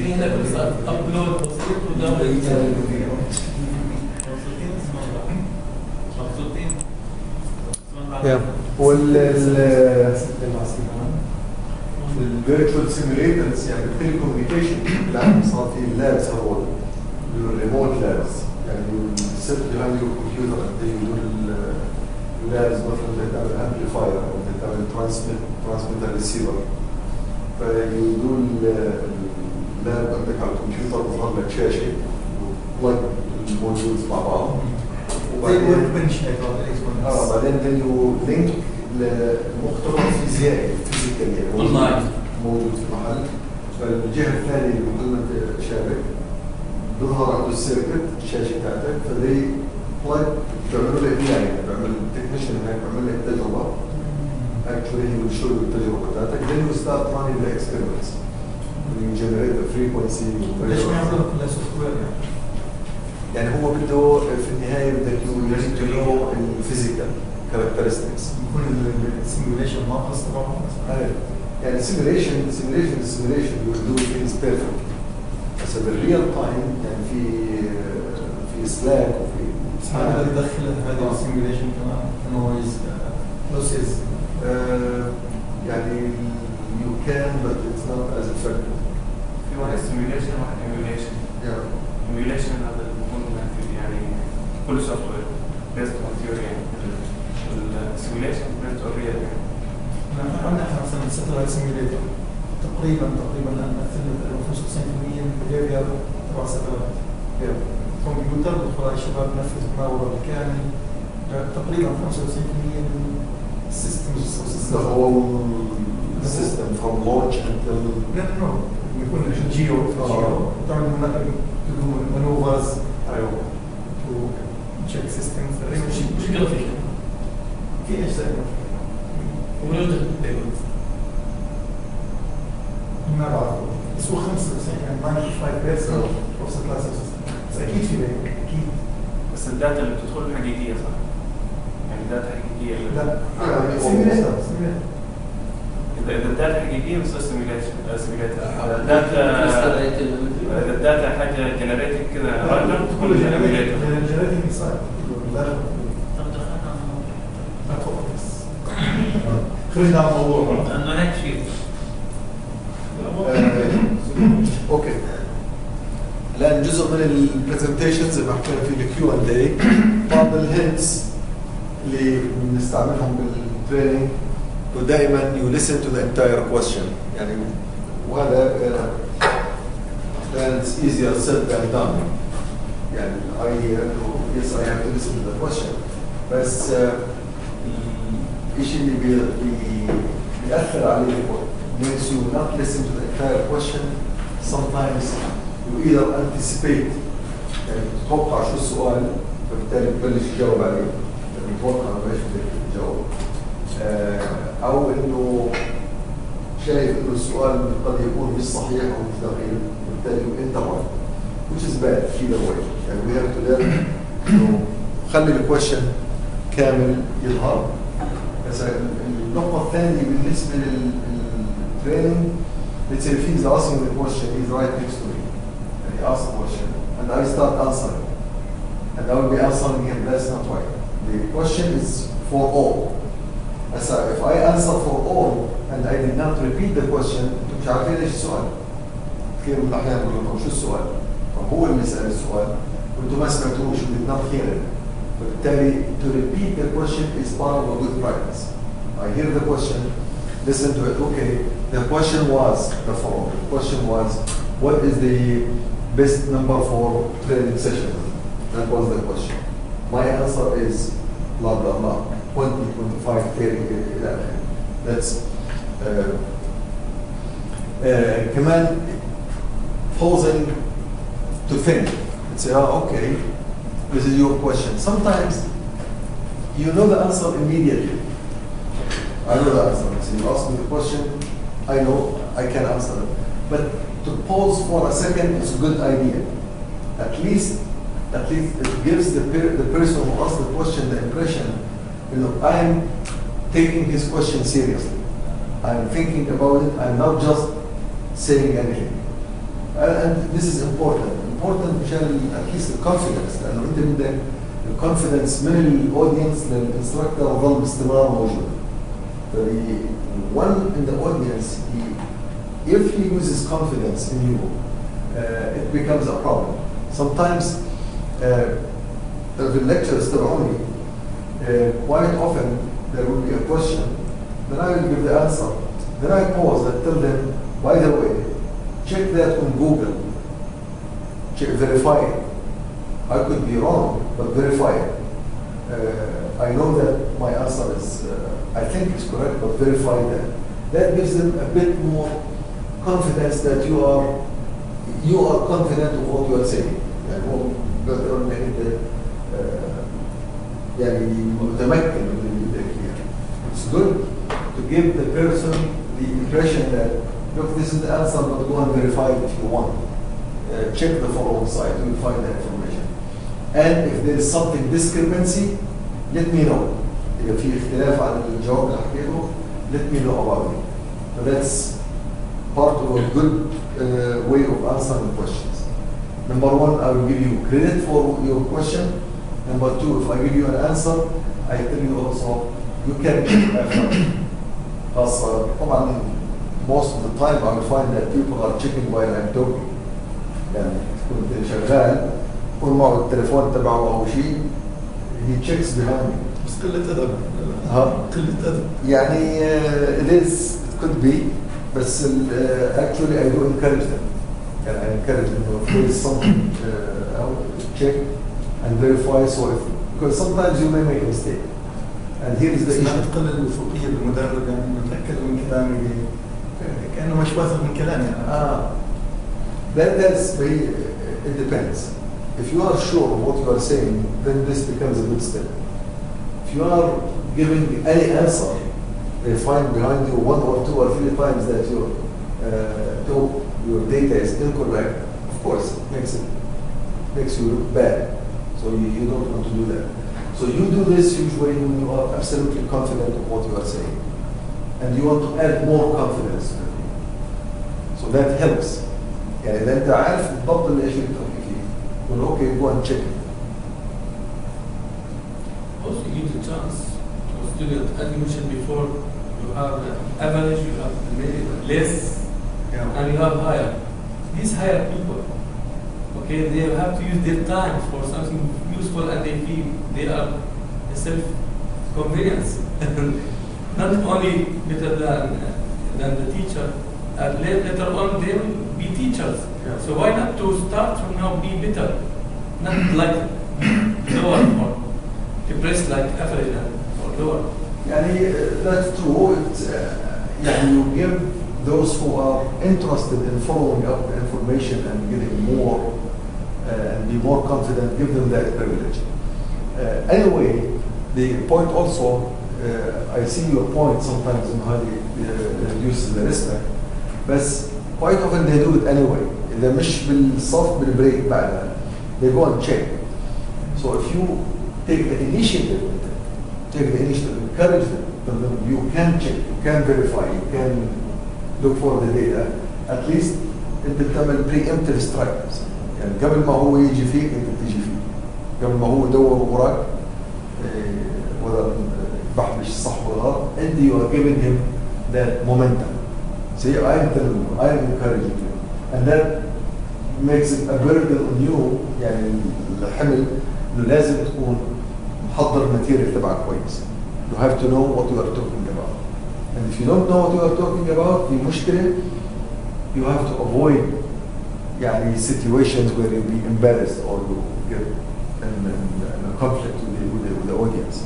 هنا بس ابلود بسيط وداونلود مبسوطين. الفيرتشوال سيميوليترز يعني التلي كوميونيكيشن الان صار في اللابس هذول الريموت لابس يعني الست behind your computer and they do اللابس مثلا تعمل امبليفاير او تعمل ترانسميتر ريسيفر فيدو اللاب عندك على الكمبيوتر بظهر لك شاشه بلج الموديولز مع بعض بعدين then you link لمختبر فيزيائي فيزيكال يعني موجود في محل فالجهه الثانيه اللي محل شابك بيظهر عنده السيركت الشاشه بتاعتك فدي بلج بيعملوا لك يعني بيعمل التكنيشن هناك بيعمل لك تجربه actually he will show you التجربه بتاعتك then you start running the experiments you generate the frequency ليش ما يعملوا كلها سوفت وير يعني هو بده في النهايه بدك you need to know الفيزيكال characteristics يكون السيميوليشن ناقص طبعا يعني simulation you will do things perfect بس بالريال تايم يعني في سلاك وفي هذا يدخل هذه السيميوليشن كمان نويز لوسز يعني you can but it's not as effective في واحد سيميوليشن وواحد ايميوليشن ايميوليشن هذا بيكون يعني كل سوفت وير بيست اون ثيوري يعني السيميوليشن بيست اون ريال يعني عندنا احنا مثلا ساتلايت سيميوليتر تقريبا الان مثل 95% من البيهيفير تبع ساتلايت كمبيوتر دخل الشباب نفذ تناوره بالكامل تقريبا 95% من السيستمز the whole system from launch until no يكون جيو تعمل مانوفرز ايوه to check systems مش جرافيك في اجزاء ما بعرف بس هو 95 يعني 95% of satellite systems بس اكيد في اكيد بس الداتا اللي بتدخل حقيقيه صح؟ يعني داتا حقيقيه لا سيميوليتر إذا الداتا حقيقية بس سيميوليشن الداتا حاجة جنريتنج كذا راندوم تكون جنريتنج صار خرجنا عن الموضوع انه هيك شيء اوكي الان جزء من البرزنتيشنز اللي حكينا فيه الكيو اند اي بعض الهنتس اللي بنستعملهم بالتريننج ودائما you listen to the entire question يعني وهذا it's easier said than done يعني I yes I have to listen to the question بس الشيء اللي بيأثر عليه makes you not listen to the entire question sometimes you either anticipate يعني تتوقع شو السؤال فبالتالي بتبلش تجاوب عليه يعني تتوقع ايش بدك تجاوب او انه شايف انه السؤال قد يكون مش صحيح او مش دقيق وبالتالي انت right which is bad either way يعني we have to learn انه خلي الكويشن كامل يظهر بس النقطة الثانية بالنسبة للتريننج let's say if he's asking the question he's right next to me and he asks the question and I start answering and I will be answering him that's not right the question is for all So if I answer for all and I did not repeat the question, مش عارفين ايش السؤال. كثير من الأحيان بقول لكم شو السؤال؟ فهو اللي سأل السؤال وأنتم ما سمعتوش did not hear it. فبالتالي to repeat the question is part of a good practice. I hear the question, listen to it. Okay, the question was the following. The question was, what is the best number for training session? That was the question. My answer is blah blah blah. 20, 25, 30 إلى آخره. That's كمان pausing to think and say, oh, okay, this is your question. Sometimes you know the answer immediately. I know the answer. So you ask me the question, I know I can answer it. But to pause for a second is a good idea. At least it gives the person who asked the question the impression, you know, I'm taking his question seriously. I'm thinking about it. I'm not just saying anything. and this is important مشان at least الكونفدنس لانه انت بدك الكونفدنس من الاودينس للانستراكتور يظل باستمرار موجود. One in the audience, if he loses confidence in you, it becomes a problem. Sometimes the lectures تبعوني quite often there will be a question, then I will give the answer. Then I pause and tell them, by the way, check that on Google. Verify it. I could be wrong, but verify it. I know that my answer is, I think it's correct, but verify that. That gives them a bit more confidence that you are confident of what you are saying. يعني هو بيقدر ان انت يعني متمكن من اللي بدك اياه. It's good to give the person the impression that look, this is the answer, but go and verify it if you want. Check the following site, you will find the information. And if there is something discrepancy, let me know. إذا في اختلاف عن الجواب اللي حكيته, let me know about it. So that's part of a good way of answering questions. Number one, I will give you credit for your question. Number two, if I give you an answer, I tell you also you can check after. طبعا most of the time I will find that people are checking while I'm talking. يعني كنت شغال كل معه التليفون تبعه أو شيء he checks behind me. بس قلة أدب. قلة أدب. يعني it could be, بس actually I do encourage them. يعني I encourage them if there is something check and verify so if because sometimes you may make a mistake. And here is the issue. تقلل الوثوقية بالمدرب يعني متأكد من كلامي كأنه مش واثق من كلامي. That's very, it depends. If you are sure of what you are saying, then this becomes a good step. If you are giving any answer, they find behind you one or two or three times that your data is incorrect, of course, it makes you look bad. So you don't want to do that. So you do this usually when you are absolutely confident of what you are saying. And you want to add more confidence. So that helps. يعني إذا أنت عارف بالضبط اللي إيش بتحكي فيه، قول okay, go and check it. Also, you give the chance to a student, as you mentioned before, you have the average, you have the less, and you have higher. These higher people, okay, they have to use their time for something useful, and they feel they are self-convenience. Not only better than the teacher, and later on they will be teachers. So why not to start from now be better, not like lower or depressed like average or lower. يعني that's true. يعني you give those who are interested in following up information and getting more and be more confident, give them that privilege. Anyway, the point also, I see your point sometimes in how they reduce the respect, but quite often they do it anyway. إذا مش بالصف بالبريك بعدها, they go and check. So if you take the initiative, encourage them, tell them you can check, you can verify, you can look for the data. At least أنت بتعمل preemptive strike. يعني قبل ما هو يجي فيك أنت تيجي فيه. قبل ما هو يدور وراك ولا بحبش صح ولا غلط, and you are giving him that momentum. See, I'm telling you, I'm encouraging you, and that makes it a burden on you. يعني الحمل إنه لازم تكون محضر الماتيريال تبعك كويس. You have to know what you are talking about, and if you don't know what you are talking about, في مشكلة. You have to avoid يعني situations where you'll be embarrassed or you get in a conflict with the audience.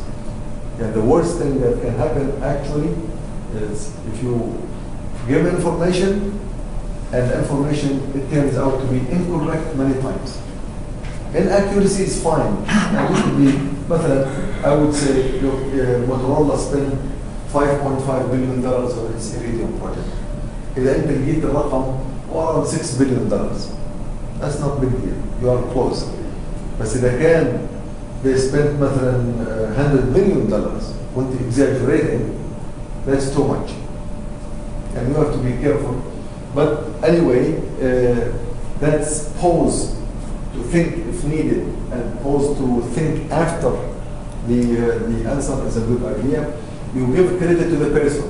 Yeah, the worst thing that can happen actually is if you give information and information it turns out to be incorrect many times. Inaccuracy is fine. And it could be, مثلا, I would say, look, Motorola spent $5.5 billion on its Iridium project. إذا أنت لقيت الرقم around $6 billion, that's not big deal. You are close. بس إذا كان they spent مثلا $100 million وأنت exaggerating, that's too much. And you have to be careful. But anyway, That's pause to think if needed, and pause to think after the answer is a good idea. You give credit to the person.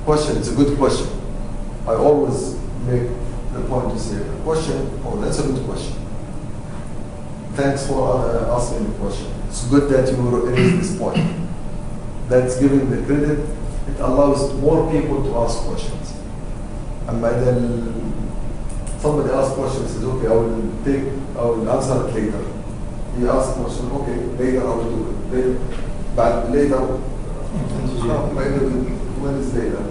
Question, it's a good question. I always make the point to say, question, oh, that's a good question. Thanks for asking the question. It's good that you raised this point. That's giving the credit. It allows more people to ask questions. And then somebody asks questions, says, okay, I will answer it later. He asks question, okay, later I will do it. But later, when is later?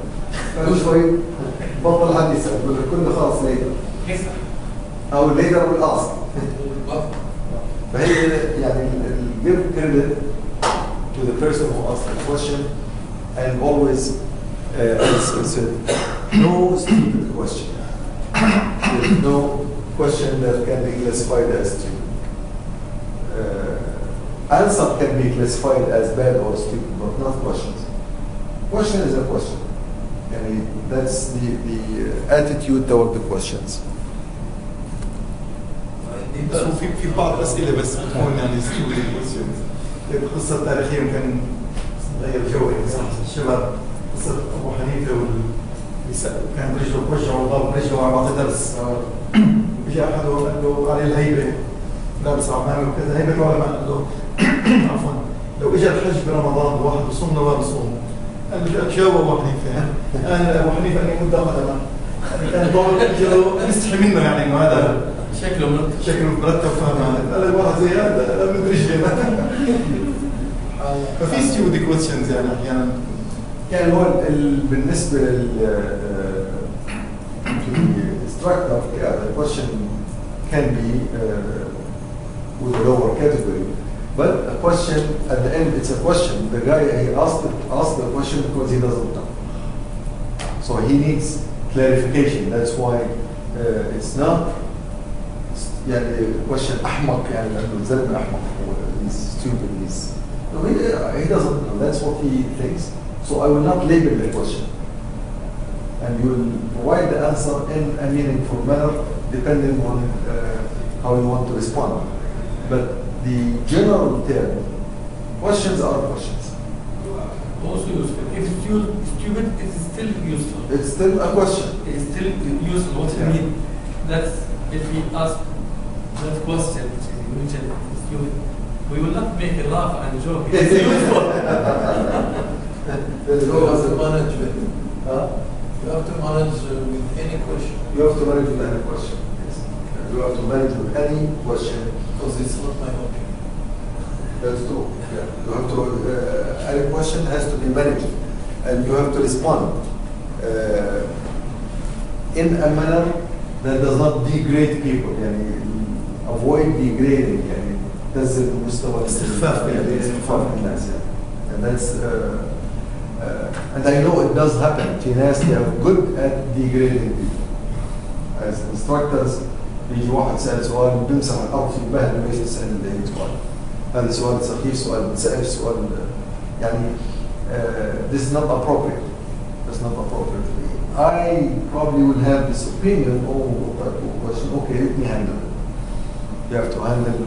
شوي بطل حديث يقول كل خلاص later. أو later will ask. فهي يعني give credit to the person who asked the question, and always as said, no stupid question. There's no question that can be classified as stupid. Answer can be classified as bad or stupid, but not questions. Question is a question. And that's the attitude toward the questions. في بعض الأسئلة بس بتكون يعني ستودي كويستشنز. قصة تاريخية يمكن تغير جوي الشباب. قصة أبو حنيفة كان رجله بوجهه وضرب رجله وعم يعطي درس. بيجي أحد وقال له عليه الهيبة لابس عمامة وكذا هيبة ولا ما قال له عفوا لو اجى الحج برمضان الواحد بصوم ولا بصوم؟ قال له جاوب ابو حنيفه انا ابو حنيفه اني مده قدما كان ضابط اجره يستحي منه يعني انه هذا شكله مرتب فاهم قال الواحد زي هذا من رجله ففي ستيودي كويستشنز يعني احيانا يعني هو بالنسبه للinstructor, yeah, the question can be with a lower category. But a question, at the end, it's a question. The guy, he asked the question because he doesn't know. So he needs clarification. That's why it's not يعني question أحمق يعني لأنه زلمة أحمق. He's stupid. No, he doesn't know. That's what he thinks. So I will not label the question. And you will provide the answer in a meaningful manner depending on how you want to respond. But the general term, questions are questions. Also useful. If it's stupid, it's still useful. It's still a question. It's still useful. What I mean, that's if we ask that question, which is stupid, we will not make a laugh and joke. It's useful. You have to manage with. You have to manage with any question. You have to manage with any question. Yes. You have to manage with any question. Because it's not my opinion. That's true. Yeah. You have to. Any question has to be managed, and you have to respond in a manner that does not degrade people. يعني avoid degrading. يعني تنزل مستوى استخفاف الناس. And that's. And I know it does happen. في ناس they are good at degrading people. As instructors, يجي واحد سأل سؤال بيمسح الأرض في البهل ليش تسأل اللي سؤال. هذا سؤال سخيف، سؤال بتسأل سؤال يعني this is not appropriate. That's not appropriate. I probably will have this opinion. Oh, type of question. Okay, let me handle it. You have to handle it.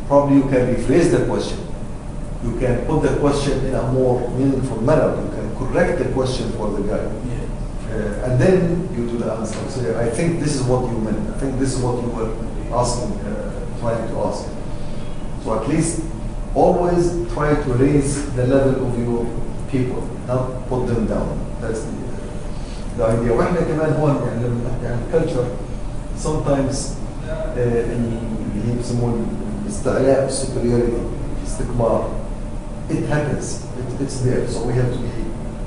Probably you can rephrase the question. You can put the question in a more meaningful manner. You can correct the question for the guy. Yeah. And then you do the answer. Say, I think this is what you meant. I think this is what you were asking, trying to ask. So at least always try to raise the level of your people, not put them down. That's the idea. واحنا كمان هون يعني لما نحكي عن culture sometimes اللي هي بسموه الاستعلاء superiority استكبار. It happens. It's there. So we have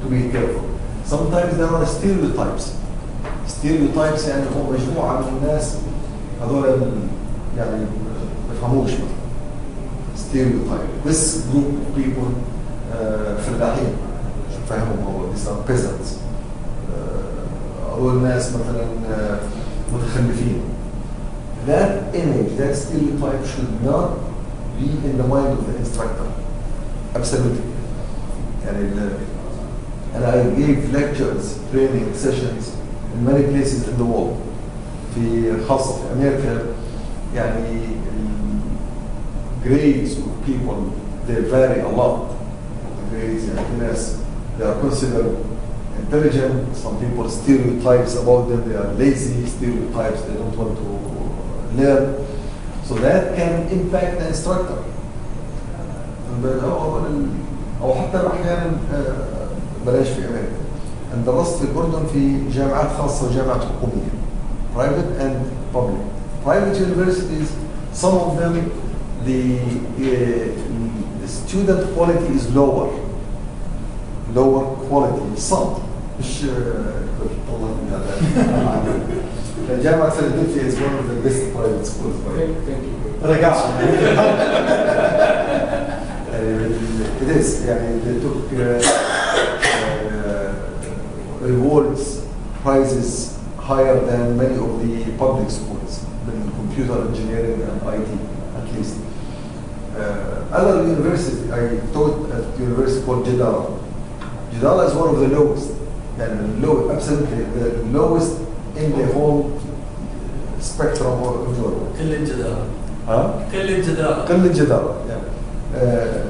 to be careful. Sometimes there are stereotypes. Stereotypes يعني هو مجموعة من الناس هذول يعني ما بفهموش stereotype. This group of people فلاحين شو فهمهم هو these are peasants. هذول الناس مثلا متخلفين. That image, that stereotype should not be in the mind of the instructor. Absolutely. And I gave lectures, training sessions in many places in the world. في خاصة في أمريكا يعني grades of people they vary a lot. The grades يعني في ناس they are considered intelligent, some people stereotypes about them, they are lazy, stereotypes, they don't want to learn. So that can impact the instructor. أو حتى أحيانا بلاش في أمريكا. أنا درست في الأردن في جامعات خاصة وجامعات حكومية. Private and public. Private universities, some of them, the student quality is lower quality. Some. مش جامعة فيلادلفيا is one of the best private schools. رجعت. It is. يعني they took rewards, prizes higher than many of the public schools in computer engineering and IT, at least. Other universities, I taught at a university called Jeddah. Jeddah is one of the lowest, and absolutely the lowest in the whole spectrum of Jordan. كل الجدارة. Huh? كل الجدارة. كل الجدارة. Yeah.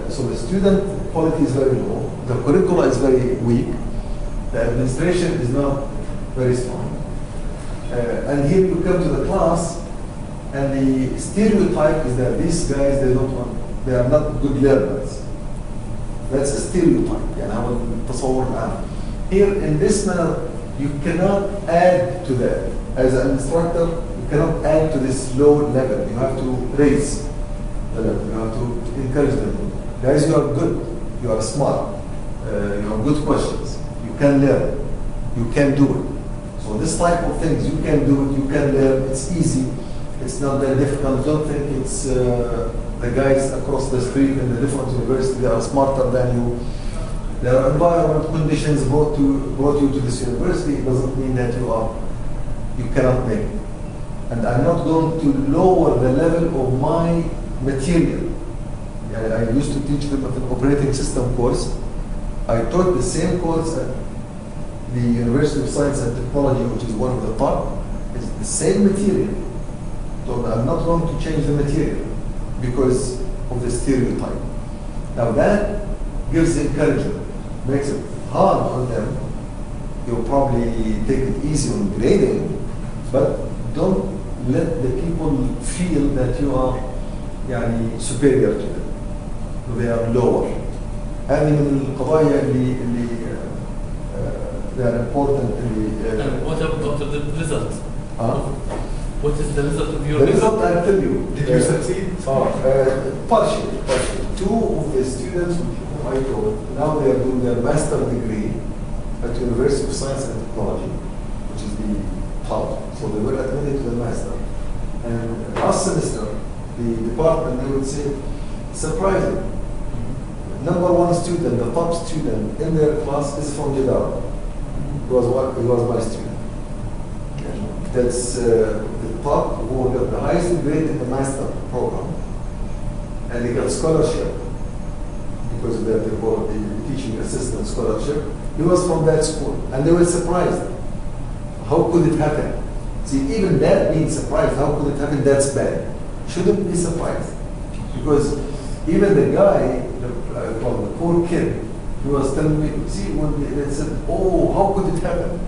So the student quality is very low. The curricula is very weak. The administration is not very strong. And here you come to the class, and the stereotype is that these guys they are not good learners. That's a stereotype. يعني هو التصور العام. Here in this manner, you cannot add to that. As an instructor, you cannot add to this low level. You have to raise the level. You have to encourage them. Guys, you are good. You are smart. You have good questions. You can learn. You can do it. So this type of things, you can do it, you can learn, it's easy, it's not that difficult. Don't think it's the guys across the street in the different universities, they are smarter than you. Their environment conditions brought you to this university. It doesn't mean that you cannot make it. And I'm not going to lower the level of my material. I used to teach them an operating system course. I taught the same course at the University of Science and Technology, which is one of the top. It's the same material. So I'm not going to change the material because of the stereotype. Now that gives encouragement, makes it hard on them. You'll probably take it easy on grading, but don't let the people feel that you are superior to them. They are lower. هذه من القضايا اللي they are important in the. And what about the result? What is the result of your? The result I'll tell you. Did you succeed? Partially. Two of the students whom I taught, now they are doing their master degree at University of Science and Technology, which is the top. So they were admitted to the master. And last semester, the department, they would say, surprising. Number one student, the top student in their class is from Jeddah. He was my student. That's the top who got the highest grade in the master program. And he got scholarship because of that, they call it the teaching assistant scholarship. He was from that school. And they were surprised. How could it happen? See, even that being surprised, how could it happen? That's bad. Shouldn't be surprised. Because even the guy, the poor kid, he was telling me, see, when they said, oh, how could it happen?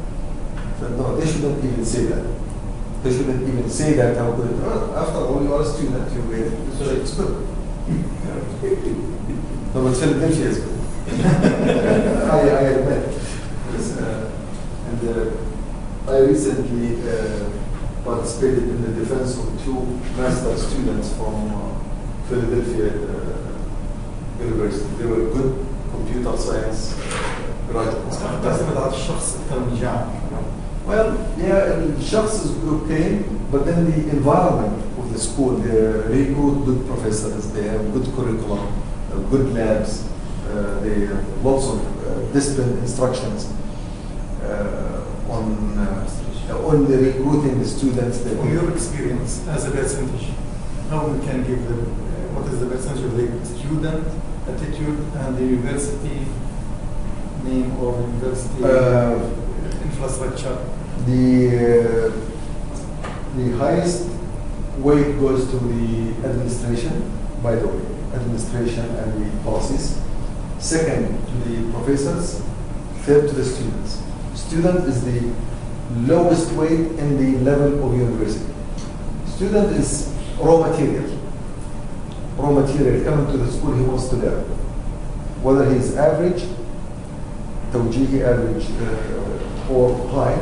I said, no, they shouldn't even say that. They shouldn't even say that, how could it happen? After all, you are a student, you made it, so it's good. No, but Philadelphia is good. I admit. Yes, and I recently participated in the defense of two master students from Philadelphia University. They were good computer science graduates. تعتمد على الشخص أكثر من الجامعة. Well, yeah, الشخص is okay, but then the environment of the school, they recruit good professors, they have good curriculum, good labs, they have lots of discipline instructions on the recruiting the students. From your experience as a percentage, how we can give them, what is the percentage of the student attitude and the university name or university infrastructure? the highest weight goes to the administration, by the way, administration and the policies. Second, to the professors. Third, to the students. Student is the lowest weight in the level of university. Student is raw material. Raw material coming to the school he wants to learn. Whether he's average, توجيهي average, or high,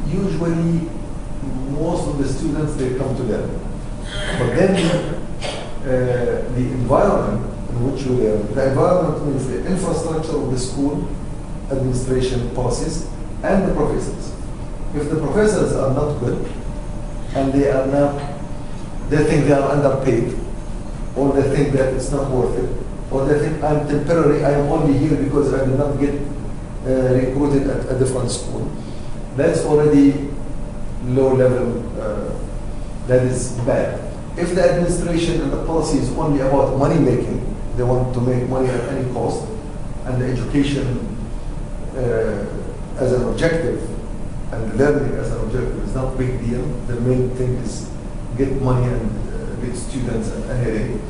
usually most of the students, they come to learn. But then the environment in which you learn, the environment means the infrastructure of the school, administration, policies, and the professors. If the professors are not good, and they think they are underpaid, or they think that it's not worth it, or they think I'm temporary, I am only here because I did not get recruited at a different school, that's already low level, that is bad. If the administration and the policy is only about money making, they want to make money at any cost, and the education as an objective, and learning as an objective is not a big deal. The main thing is get money and get students at any rate.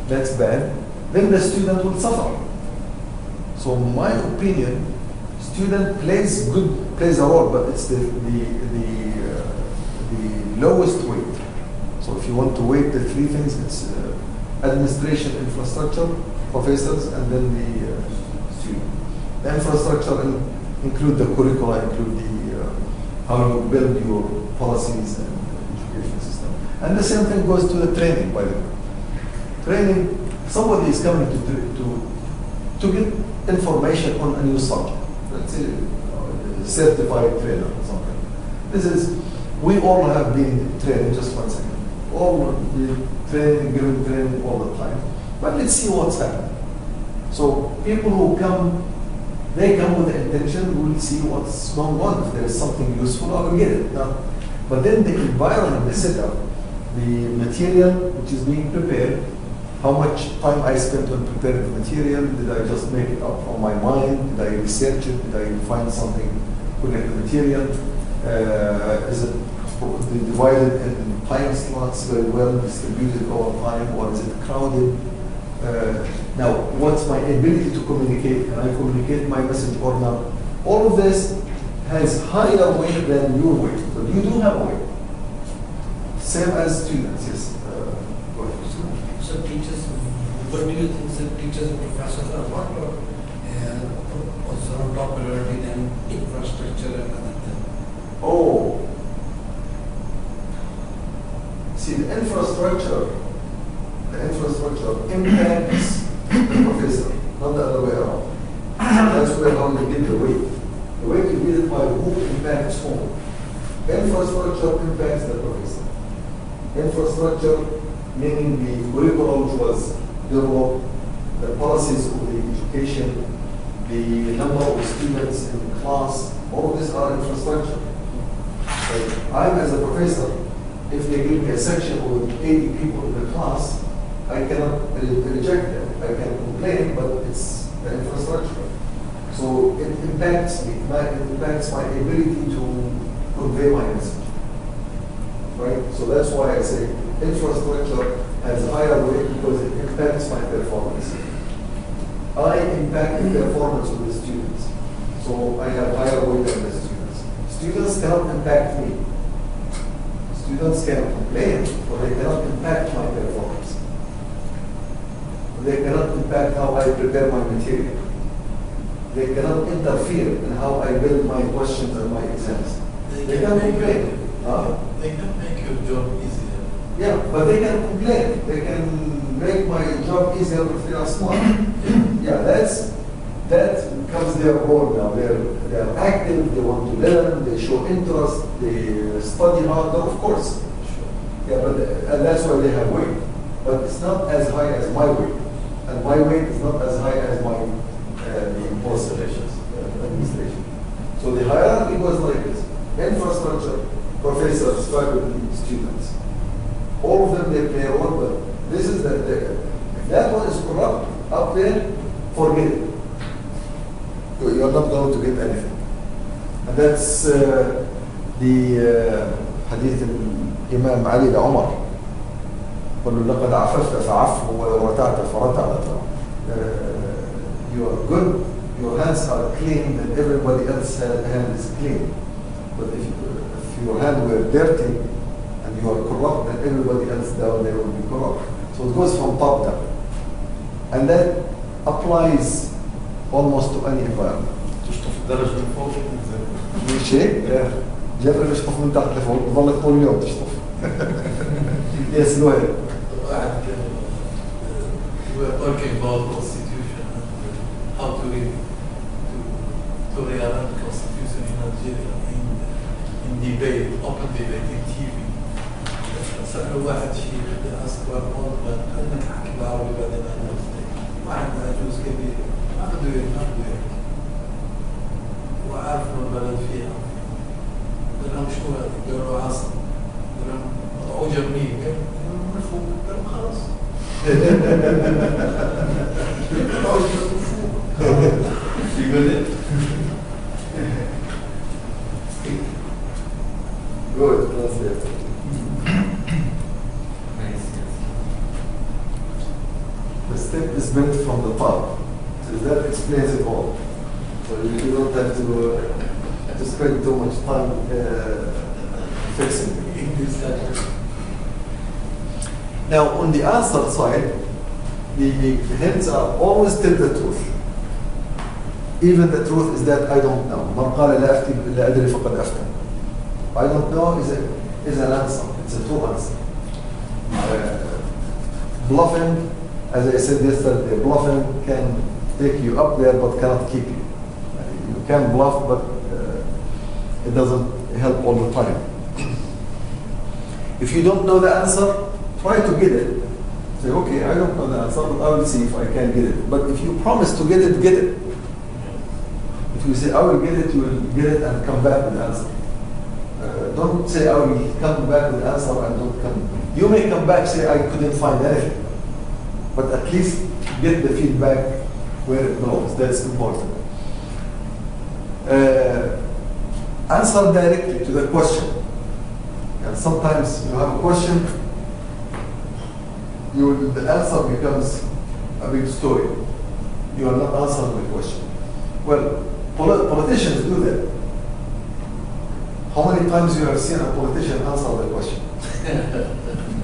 That's bad. Then the student will suffer. So in my opinion, student plays a role, but it's the lowest weight. So if you want to weight the three things, it's administration, infrastructure, professors, and then the student. The infrastructure include the curricula, include the how you build your policies and education system. And the same thing goes to the training, by the way. Training, somebody is coming to get information on a new subject. Let's say a certified trainer or something. We all have been trained, just 1 second. All been training, given training all the time. But let's see what's happening. So people who come, they come with the intention, we'll see what's going on. If there is something useful, I will get it. But then the environment, the setup, the material which is being prepared, how much time I spent on preparing the material, did I just make it up on my mind, did I research it, did I find something to get the material, is it divided in time slots very well distributed over time, or is it crowded? Now, what's my ability to communicate? Can I communicate my message or not? All of this has higher weight than your weight. But you do have weight. Same as students, yes. Go ahead. So teachers, what do you think that teachers and professors are what also on top priority than infrastructure and other things? Oh. See, the infrastructure impacts the professor, not the other way around. That's where how you get the weight. The weight you get it by who impacts whom. Infrastructure impacts the professor. Infrastructure meaning the curriculum which was developed, the policies of the education, the number of students in class, all of these are infrastructure. So I, as a professor, if they give me a section with 80 people in the class, I cannot reject them. I can complain, but it's the infrastructure. So it impacts me. It impacts my ability to convey my message. Right? So that's why I say infrastructure has higher weight because it impacts my performance. I impact the performance of the students. So I have higher weight than the students. Students cannot impact me. Students can complain, but they cannot impact my performance. They cannot impact how I prepare my material. They cannot interfere in how I build my questions and my exams. They can complain. They can make your job easier. Yeah, but they can complain. They can make my job easier if they are smart. Yeah, that becomes their role now. They're active, they want to learn, they show interest, they study harder, of course. Yeah, but and that's why they have weight. But it's not as high as my weight. And my weight is not as high as my administration. So the hierarchy goes like this. Infrastructure, professors, faculty, students. All of them, they play a role, but this is if that one is corrupt up there, forget it. You're not going to get anything. And that's the hadith إمام علي لعمر قل له لقد عففت فعفه ولو رتعت فرتع. You are good, your hands are clean, and everybody else's hand is clean. But if your hand were dirty and you are corrupt, then everybody else down there will be corrupt. So it goes from top down. And that applies almost to any environment. تشطف الدرج من فوق مش هيك؟ جرب اشطف من تحت لفوق بضلك طول اليوم تشطف. Yes, go ahead. We were talking about constitution and how to read, to rearrange the constitution in Nigeria in debate, open debate in TV. سألوا واحد شيء بدي أسأل والله أنا أحكي بالعربي بعدين أنا واحد ما يجوز كبير ما بده يحكي وعارف إنه البلد فيها قال لهم شو هذا؟ قالوا عاصم قال لهم قطعوا جبنيه قال لهم مفهوم قال لهم خلاص قطعوا جبنيه يقول لي Good, that's it. The step is built from the top. So that explains it all. So you don't have to spend too much time fixing it. Now, on the answer side, the hints are always tell the truth. Even the truth is that I don't know. من قال لا أفتي إلا أدري فقد أفتى. I don't know is an answer. It's a true answer. Bluffing, as I said yesterday, bluffing can take you up there but cannot keep you. You can bluff, but it doesn't help all the time. If you don't know the answer, try to get it. Say, okay, I don't know the answer, but I will see if I can get it. But if you promise to get it, get it. If you say, I will get it, you will get it and come back with the answer. Don't say, I will come back with the answer and don't come. You may come back, say, I couldn't find anything. But at least get the feedback where it belongs. That's important. Answer directly to the question. And sometimes you have a question, the answer becomes a big story. You are not answering the question. Well, politicians do that. How many times you have seen a politician answer the question?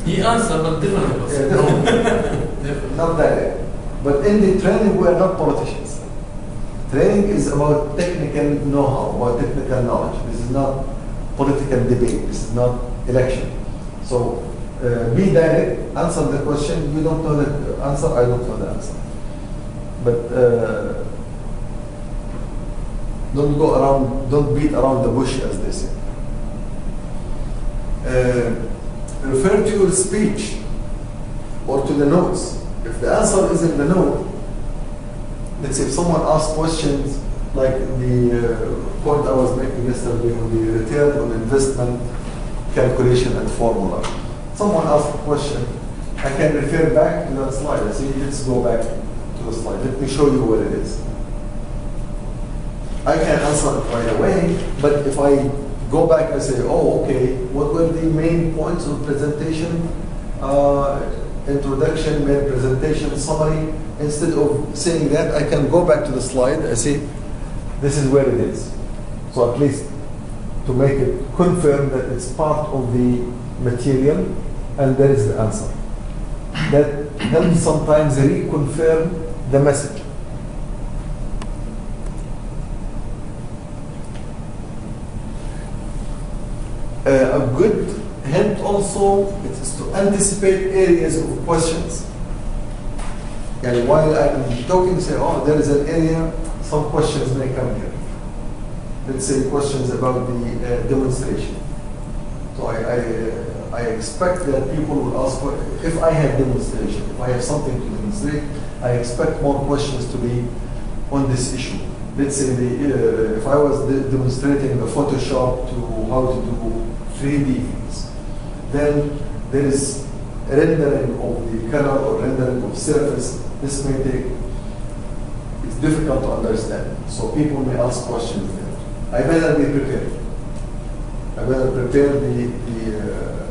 He answered, but different. Different. Not that. But in the training, we are not politicians. Training is about technical know-how, about technical knowledge. This is not political debate. This is not election. So be direct, answer the question. You don't know the answer, I don't know the answer. But don't go around, don't beat around the bush, as they say. Refer to your speech or to the notes. If the answer is in the note, let's say if someone asks questions like the point I was making yesterday on the return on investment calculation and formula. Someone asked a question, I can refer back to that slide. I say, let's go back to the slide. Let me show you what it is. I can answer it right away, but if I go back and say, oh, okay, what were the main points of presentation? Introduction, main presentation, summary. Instead of saying that, I can go back to the slide. I say, this is where it is. So at least to make it confirm that it's part of the material and there is the answer. That helps sometimes reconfirm the message. A good hint also is to anticipate areas of questions. And while I'm talking, say, oh, there is an area, some questions may come here. Let's say questions about the demonstration. So I expect that people will ask, if I have demonstration, if I have something to demonstrate, I expect more questions to be on this issue. Let's say if I was demonstrating the Photoshop to how to do 3D things, then there is rendering of the color or rendering of surface. This may take, it's difficult to understand. So people may ask questions there. I better be prepared. I better prepare the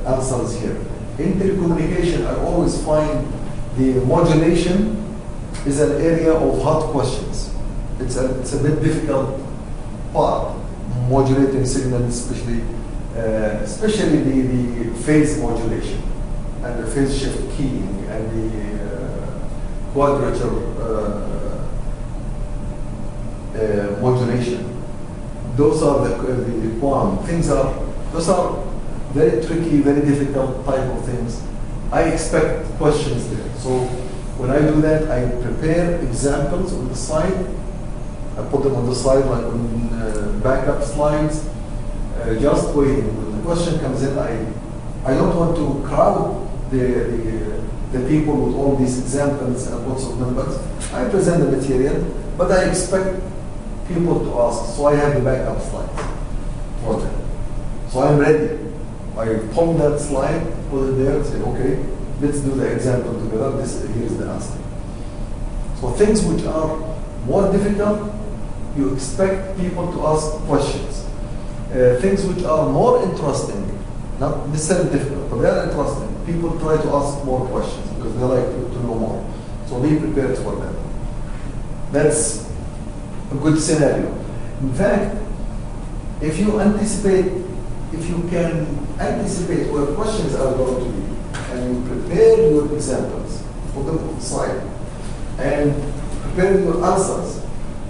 answers here. In telecommunication, I always find the modulation is an area of hot questions. It's a bit difficult part, modulating signals, especially the phase modulation and the phase shift keying and the quadrature modulation. Those are the quantum things. Those are very tricky, very difficult type of things. I expect questions there. So when I do that, I prepare examples on the side. I put them on the side like on backup slides, just waiting. When the question comes in, I don't want to crowd the people with all these examples and lots of numbers. I present the material, but I expect people to ask, so I have the backup slides for them. So I'm ready. I pull that slide, put it there, and say, okay, let's do the example together. Here's the answer. So things which are more difficult, you expect people to ask questions. Things which are more interesting, not necessarily difficult, but they are interesting, people try to ask more questions because they like to know more. So be prepared for that. That's a good scenario. In fact, if you can anticipate where questions are going to be, and you prepare your examples, put them on the side, and prepare your answers,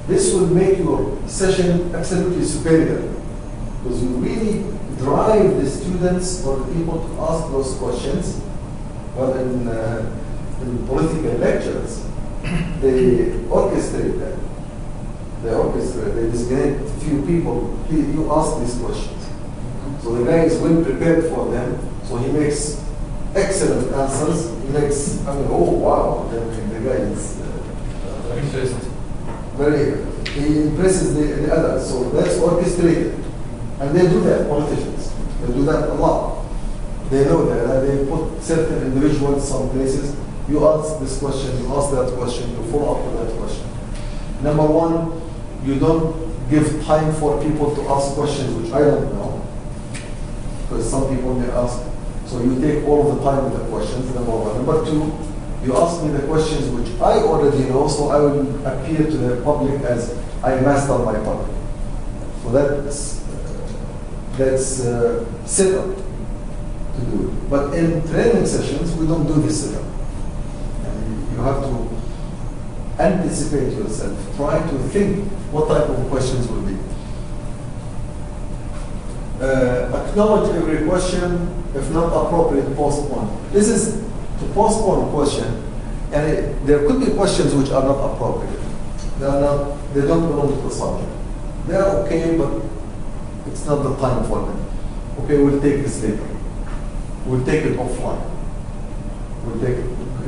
this will make your session absolutely superior, because you really drive the students or the people to ask those questions. Well, in political lectures, they orchestrate that. They designate a few people, you ask these questions. So the guy is well prepared for them, so he makes excellent answers. Oh wow, the guy is he impresses the others. So that's orchestrated. And they do that, politicians. They do that a lot. They know that. They put certain individuals some places. You ask this question, you ask that question, you follow up with that question. Number one, you don't give time for people to ask questions which I don't know, because some people may ask. So you take all of the time with the questions, number one. Number two, you ask me the questions which I already know, so I will appear to the public as I master my topic. So that's set up to do it. But in training sessions, we don't do this set up. And you have to anticipate yourself. Try to think what type of questions will be. Acknowledge every question. If not appropriate, postpone. This is to postpone a question, and there could be questions which are not appropriate. They don't belong to the subject. They are okay, but it's not the time for them. Okay, we'll take this later. We'll take it offline.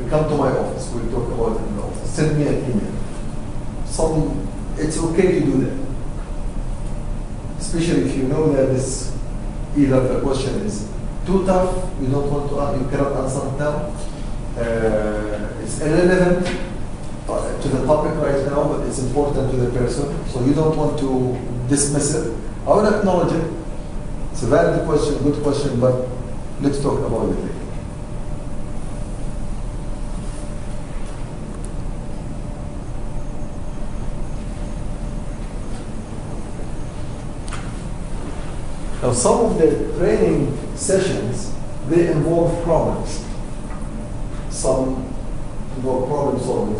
Come to my office. We'll talk about it in the office. Send me an email. It's okay to do that. Especially if you know that either the question is too tough, you don't want to, you cannot answer it now. It's irrelevant to the topic right now, but it's important to the person, so you don't want to dismiss it. I will acknowledge it. It's a valid question, good question, but let's talk about it later. Now, some of the training sessions, they involve problems. Some involve problem solving.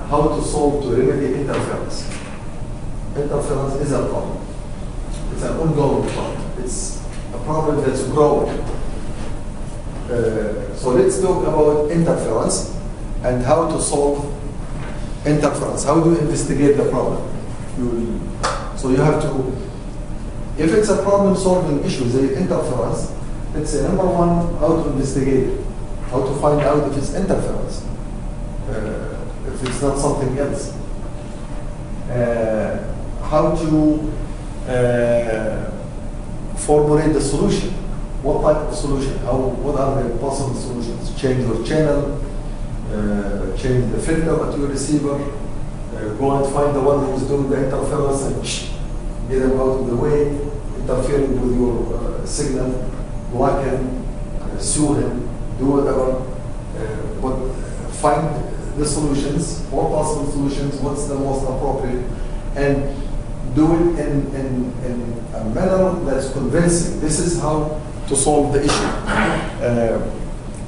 How to remedy interference. Interference is a problem. It's an ongoing problem. It's a problem that's growing. So let's talk about interference and how to solve interference. How do you investigate the problem? So you have to, if it's a problem-solving issue, the interference, let's say number one, how to investigate it, how to find out if it's interference, if it's not something else, how to formulate the solution, what type of solution, what are the possible solutions, change your channel, change the filter at your receiver, go and find the one who's doing the interference and get them out of the way. interfering with your signal, block him, sue him, do whatever, but find the solutions, four possible solutions, what's the most appropriate, and do it in a manner that's convincing. This is how to solve the issue.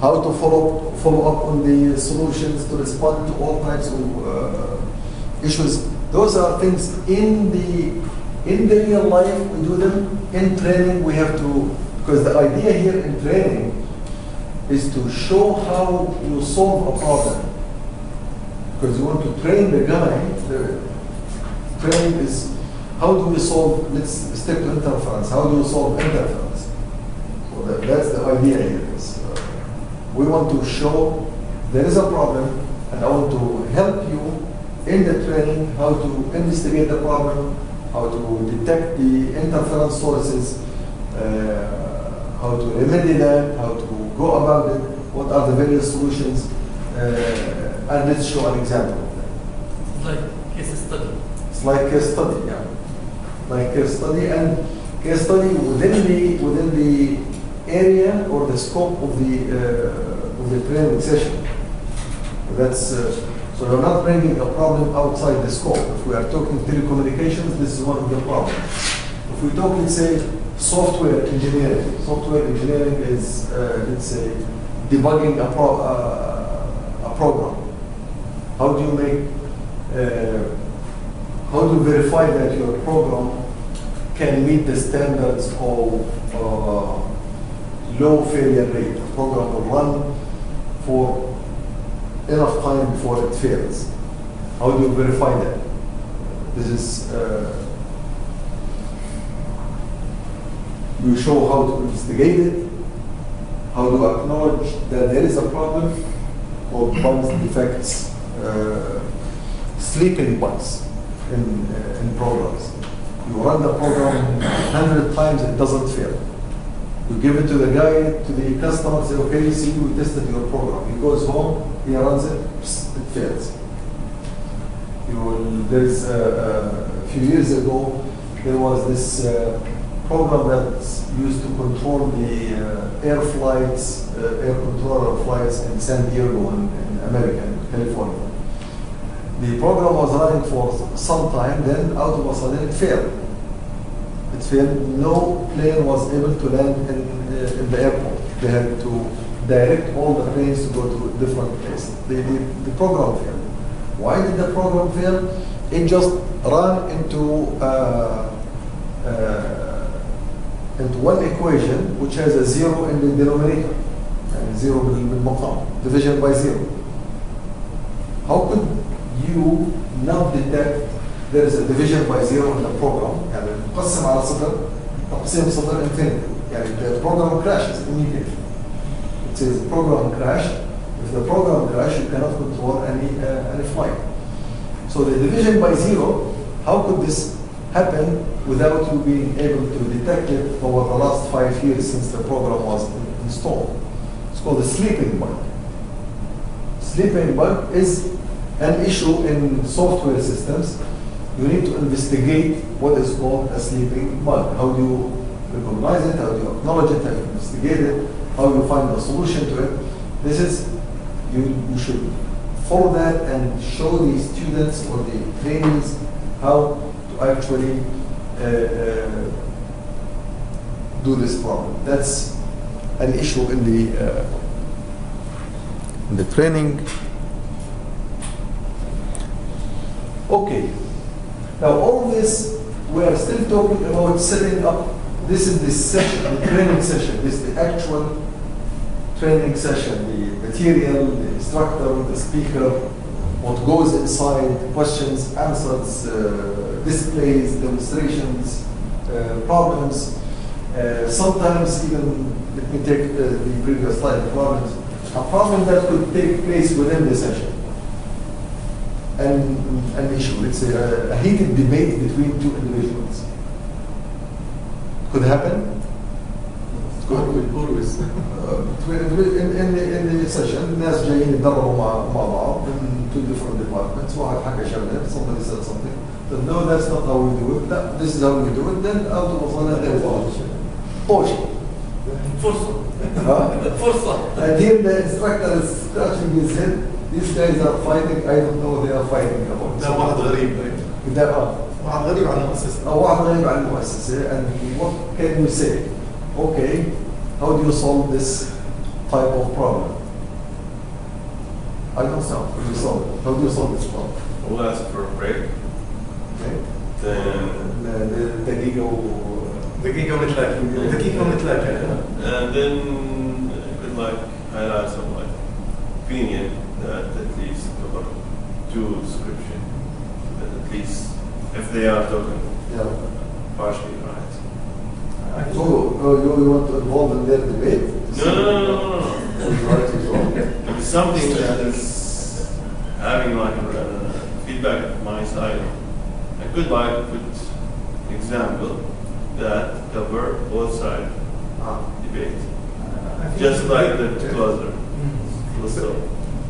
How to follow up on the solutions, to respond to all types of issues. Those are things in the real life we do them. In training we have to, because the idea here in training is to show how you solve a problem. Because you want to train the guy. The training is how do we solve, let's stick to interference, how do you solve interference? So that's the idea here. We want to show there is a problem, and I want to help you in the training how to investigate the problem, how to detect the interference sources, how to remedy them, how to go about it, what are the various solutions, and let's show an example of that. It's like case study. It's like case study, yeah. Like case study, and case study within the area or the scope of the training session. That's so you're not bringing a problem outside the scope. If we are talking telecommunications, this is one of the problems. If we talk, let's say, software engineering. Software engineering is, let's say, debugging a program. How do you how do you verify that your program can meet the standards of low failure rate? A program will run for enough time before it fails. How do you verify that? This is, you show how to investigate it, how to acknowledge that there is a problem, or bugs, defects, sleeping bugs in programs. You run the program 100 times, it doesn't fail. You give it to the guy, to the customer, say, okay, you see, we tested your program. He goes home, he runs it, it fails. There's a few years ago, there was this program that's used to control the air flights, air controller flights in San Diego in America, in California. The program was running for some time, then out of a sudden it failed. It failed. No plane was able to land in the airport. They had to direct all the planes to go to different places. The program failed. Why did the program fail? It just ran into one equation which has a zero in the denominator, and zero بالمقام, division by zero. How could you not detect there is a division by zero in the program? يعني نقسم على صفر، تقسيم صفر infinity. يعني the program crashes immediately. It says program crash. If the program crash, you cannot control any flight. So the division by zero, how could this happen without you being able to detect it over the last 5 years since the program was installed? It's called the sleeping bug. Sleeping bug is an issue in software systems. You need to investigate what is called a sleeping bug. How do you recognize it? How do you acknowledge it? How do you investigate it? How do you find a solution to it? This is, you should follow that and show the students or the trainees how to actually do this problem. That's an issue in the training. Okay. Now all this, we are still talking about setting up. This is the session, the training session. This is the actual training session, the material, the instructor, the speaker, what goes inside, questions, answers, displays, demonstrations, problems. Sometimes even, let me take the previous slide, problems. A problem that could take place within the session. An issue, let's say a heated debate between two individuals. Could happen? always. in the session الناس جايين يتدربوا مع بعض من two different departments. واحد حكى شغله, somebody said something. Then, no, that's not how we do it. No, this is how we do it. Then out of Mazana there is portion. فرصة. And here the instructor is scratching his head. These guys are fighting. I don't know what they are fighting about. ده واحد غريب. ده واحد غريب عن المؤسسة. أو واحد غريب عن المؤسسة. And what can you say? Okay, how do you solve this type of problem? I don't know. How do you solve it? How do you solve this problem? We'll ask for a break. Okay. Then دقيقة ونتلاقى. and then you could like highlight some like opinion that at least cover two description. That at least if they are talking Yeah. partially right. So you want to involve in their debate? No. Right as well. It's something that is having like feedback at my side. I could like put example that cover both sides debate. Just like the closer. So,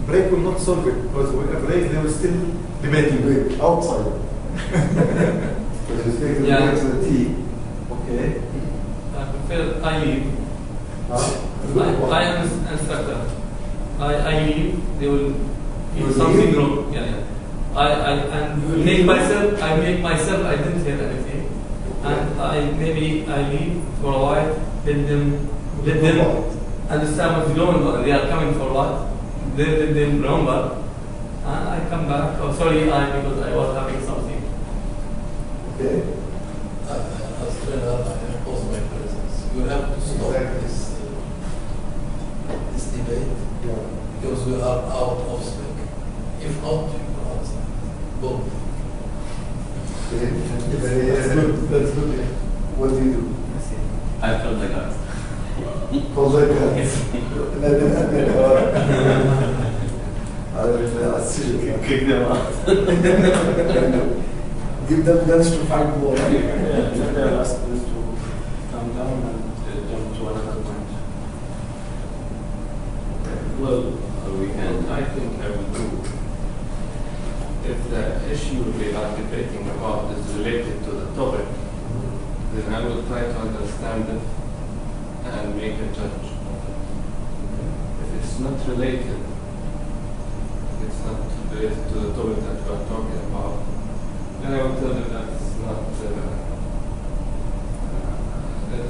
Break will not solve it because with a break they will still debating. Debate outside. Because you take the Yeah. debate to the tea. Okay. I prefer I leave. Huh? I am instructor. I leave. They will You eat something leave? wrong. Yeah. I make myself. I didn't hear anything, and I leave for a while. Let them understand what's going on. They are coming for what? Let them remember, and I come back. Oh, sorry, because I was having something. Okay. As trainer, I impose my presence. You have to stop this debate Yeah. because we are out of spec. If not, you go outside. Boom. Okay. That's good. What do you do? I felt like that. Call that guy. Kick them out. Give them guns to fight war. Yeah, maybe I'll ask this to calm down and jump to another point. Well, I think I will do. If the issue we are debating about is related to the topic, then I will try to understand it and make a judge. If it's not related, to the topic that we are talking about, then I will tell you that it's not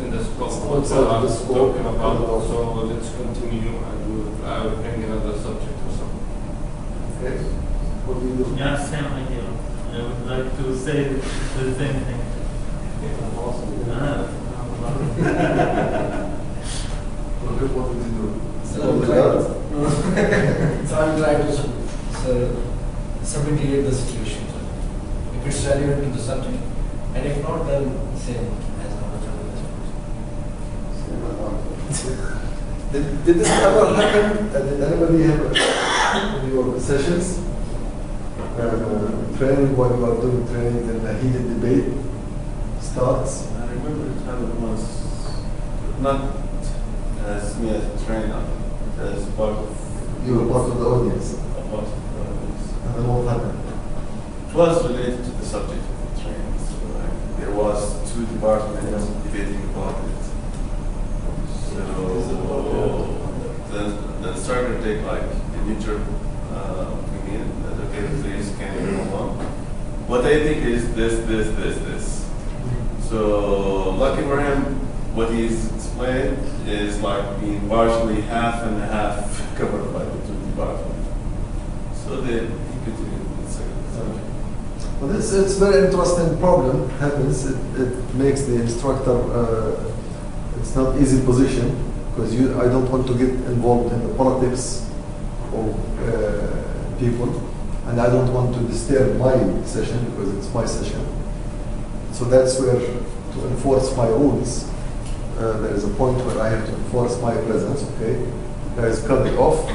in the scope of what we are talking about. So let's continue and I will bring another subject or something. Okay. What do you do? Yeah, same idea. I would like to say the same thing. What do you do? So I'm trying to submit the situation. If it's relevant to the subject, and if not, then same as our Did this ever happen? Did anybody have in your sessions training while you are doing training, then a heated debate starts? I remember it happened once, not as me as a trainer, as part of You were part of the audience. a part of the audience. And then what happened? It was related to the subject of the training. So like, there was two departments debating about it. So then the instructor take like a neutral opinion that okay, please can you move on? What I think is this. So lucky for him, what he's explained is like being partially half and half covered by the two departments. So then he continued with the second subject. Well, it's very interesting problem happens. It makes the instructor, it's not easy position because I don't want to get involved in the politics of people, and I don't want to disturb my session because it's my session. So that's where to enforce my rules. There is a point where I have to enforce my presence. Okay, guys, cut it off.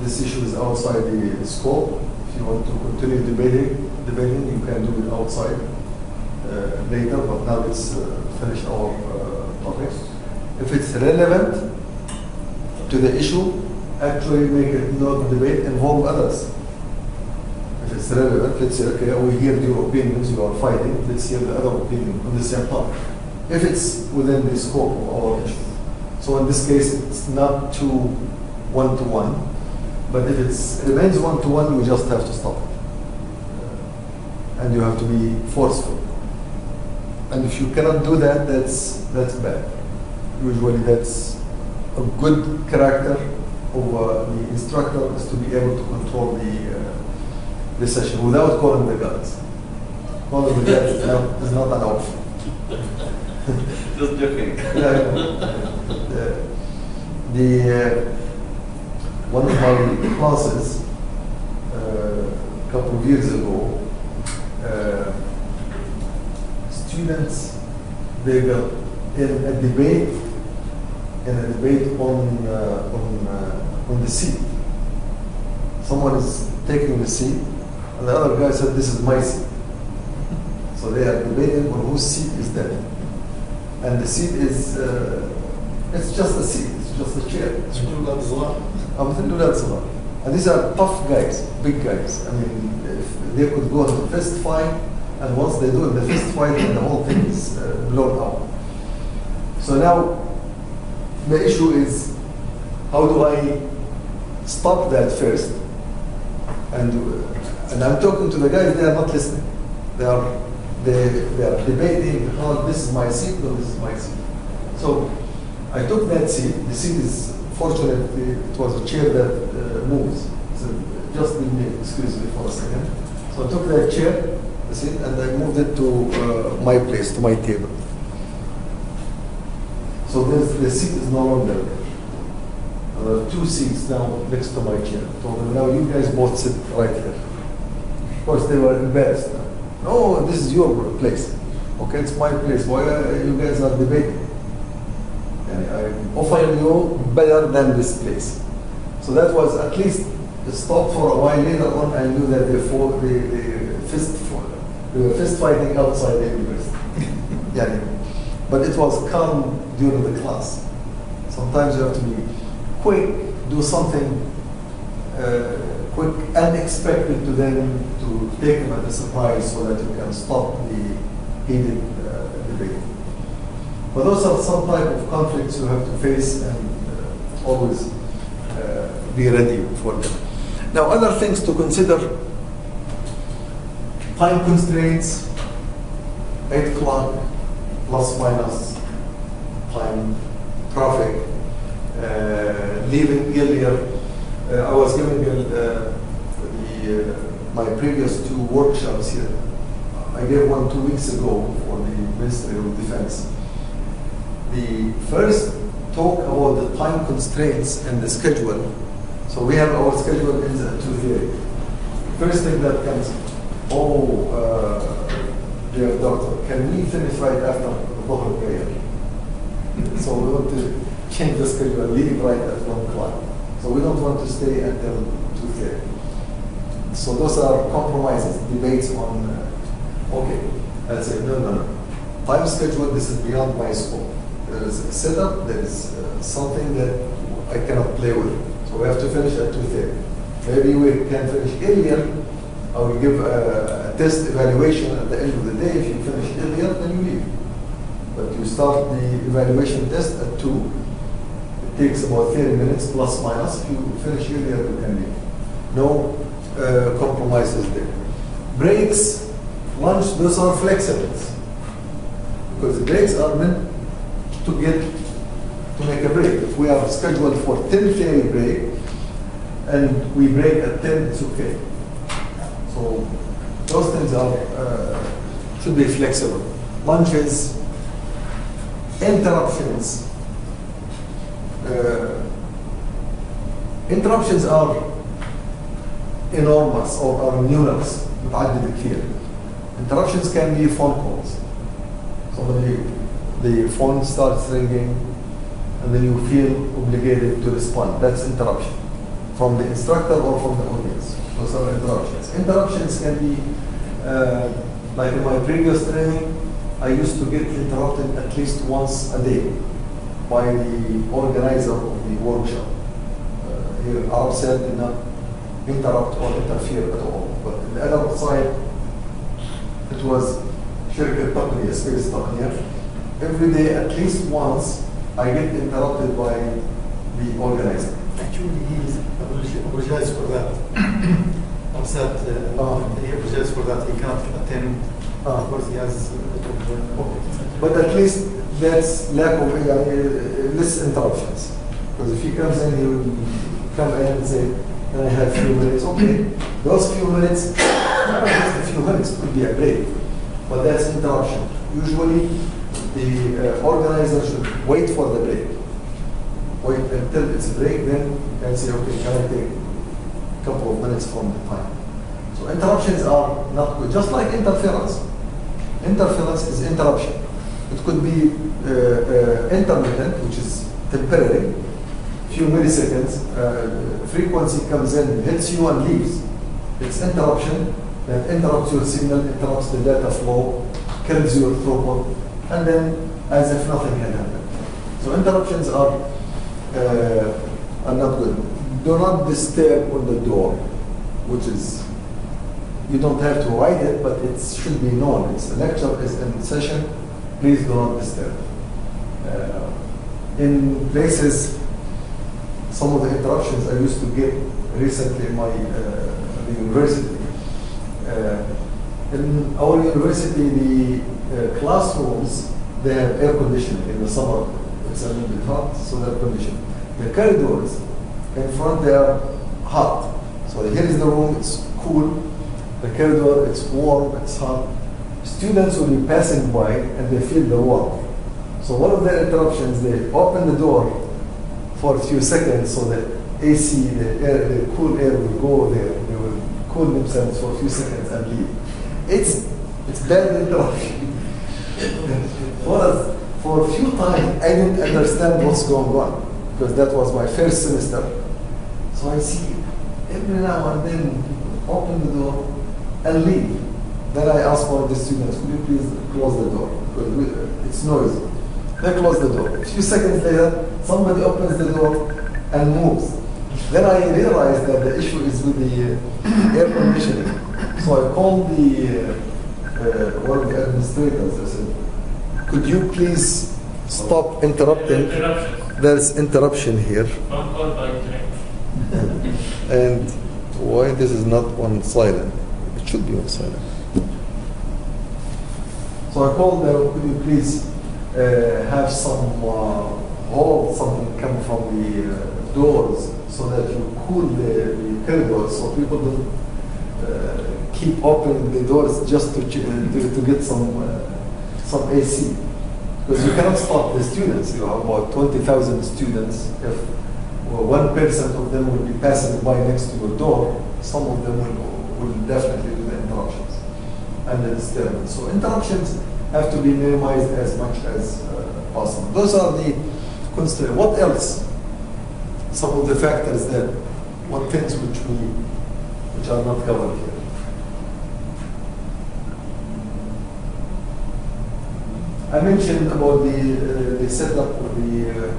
This issue is outside the scope. If you want to continue debating, you can do it outside later. But now let's finish our topic. topic. If it's relevant to the issue, actually make it not debate, involve others. If it's relevant, let's say, okay, we hear your opinions, you are fighting, let's hear the other opinion on the same topic. If it's within the scope of our issue. So in this case, it's not too one-to-one, but if it remains one-to-one, you just have to stop it. And you have to be forceful. And if you cannot do that, that's bad. Usually that's a good character of the instructor is to be able to control the session without calling the guards. Calling the guards is not an option. Just joking. One of my classes a couple of years ago, students, they got in a debate on the seat. Someone is taking the seat, and the other guy said, "This is my seat." So they are debating on whose seat is that. And the seat is, it's just a seat, it's just a chair. And these are tough guys, big guys. I mean, if they could go into fist fight, and once they do the fist fight, then the whole thing is blown out. So now, the issue is, how do I stop that first? And I'm talking to the guys, they are not listening. They are debating, oh, this is my seat, no, this is my seat. So I took that seat. The seat is, fortunately, it was a chair that moves. So just leave me, excuse me for a second. So I took that chair, the seat, and I moved it to my place, to my table. So the seat is no longer there. There are two seats now next to my chair. I told them, now you guys both sit right here. Of course, they were embarrassed. No, this is your place. Okay, it's my place. Why you guys are debating? And I offer you better than this place. So that was at least a stop for a while. Later on, I knew that they were fist fighting outside the university. Yeah, but it was calm during the class. Sometimes you have to be quick, do something quick, unexpected to them, to take them at a surprise so that you can stop the heated debate. But those are some type of conflicts you have to face and always be ready for them. Now, other things to consider: time constraints, 8 o'clock, plus minus, time, traffic, leaving earlier. I was giving my previous 2 workshops here. I gave one 2 weeks ago for the Ministry of Defense. The first talk about the time constraints and the schedule. So we have our schedule ends at 2:30. First thing that comes, dear doctor, can we finish right after the Dhuhr prayer? So we want to change the schedule, leave right at 1 o'clock. So we don't want to stay until 2:30. So those are compromises, debates on, okay. I say, no. Time schedule, this is beyond my scope. There is a setup, there is something that I cannot play with. So we have to finish at 2:30. Maybe we can finish earlier. I will give a test evaluation at the end of the day. If you finish earlier, then you leave. But you start the evaluation test at 2. It takes about 30 minutes plus minus. If you finish earlier, you can leave. No compromises there. Breaks, lunch, those are flexible. Because the breaks are meant to make a break. If we are scheduled for 10:30 break and we break at 10, it's okay. So those things are should be flexible. Lunches, interruptions. Interruptions are enormous or are numerous. متعدد كثير. Interruptions can be phone calls. Somebody, the phone starts ringing, and then you feel obligated to respond. That's interruption from the instructor or from the audience. Those are interruptions. Interruptions can be, like in my previous training, I used to get interrupted at least once a day by the organizer of the workshop. Here, Arab Cell did not interrupt or interfere at all. But on the other side, it was شركة تقنية, space تقنية. Every day, at least once, I get interrupted by the organizer. Actually, he apologized for that. Upset, he apologized for that. He can't attend because he has But at least that's lack of less interruptions. Because if he comes in, he will come in and say, I have a few minutes. Okay, those few minutes, just a few minutes could be a break. But that's interruption. Usually, the organizer should wait for the break. Wait until it's a break, then and say, okay, can I take a couple of minutes from the time? So interruptions are not good, just like interference. Interference is interruption. It could be intermittent, which is temporary, few milliseconds, frequency comes in, hits you and leaves. It's interruption that interrupts your signal, interrupts the data flow, kills your throughput, and then as if nothing had happened. So interruptions are not good. Do not disturb on the door, which is, you don't have to write it, but it should be known. It's a lecture, is in session, please do not disturb. In places, some of the interruptions I used to get recently in my the university. In our university, the classrooms, they have air conditioning in the summer. It's a little bit hot, so they're conditioned. The corridors in front, they are hot. So here is the room, it's cool. The corridor, it's warm, it's hot. Students will be passing by and they feel the warmth. So one of the interruptions, they open the door for a few seconds so that AC, the cool air will go there. They will cool themselves for a few seconds and leave. It's bad interruption. For a few times, I didn't understand what's going on because that was my first semester. So I see every now and then open the door and leave. Then I ask one of the students, could you please close the door? Because it's noisy. They close the door. A few seconds later, somebody opens the door and moves. Then I realized that the issue is with the air conditioning. So I called one of the administrators. I said, could you please stop interrupting? There's interruption here. Phone call by internet. And why this is not on silent? It should be on silent. So I called them, could you please have some hold something come from the doors so that you cool the corridors so people don't keep opening the doors just to get some AC. Because you cannot stop the students. You have about 20,000 students. If 1% of them will be passing by next to your door, some of them will definitely do the interruptions and the disturbance. So interruptions have to be minimized as much as possible. Those are the constraints. What else? Some of the factors that, what things which are not covered here. I mentioned about the setup of the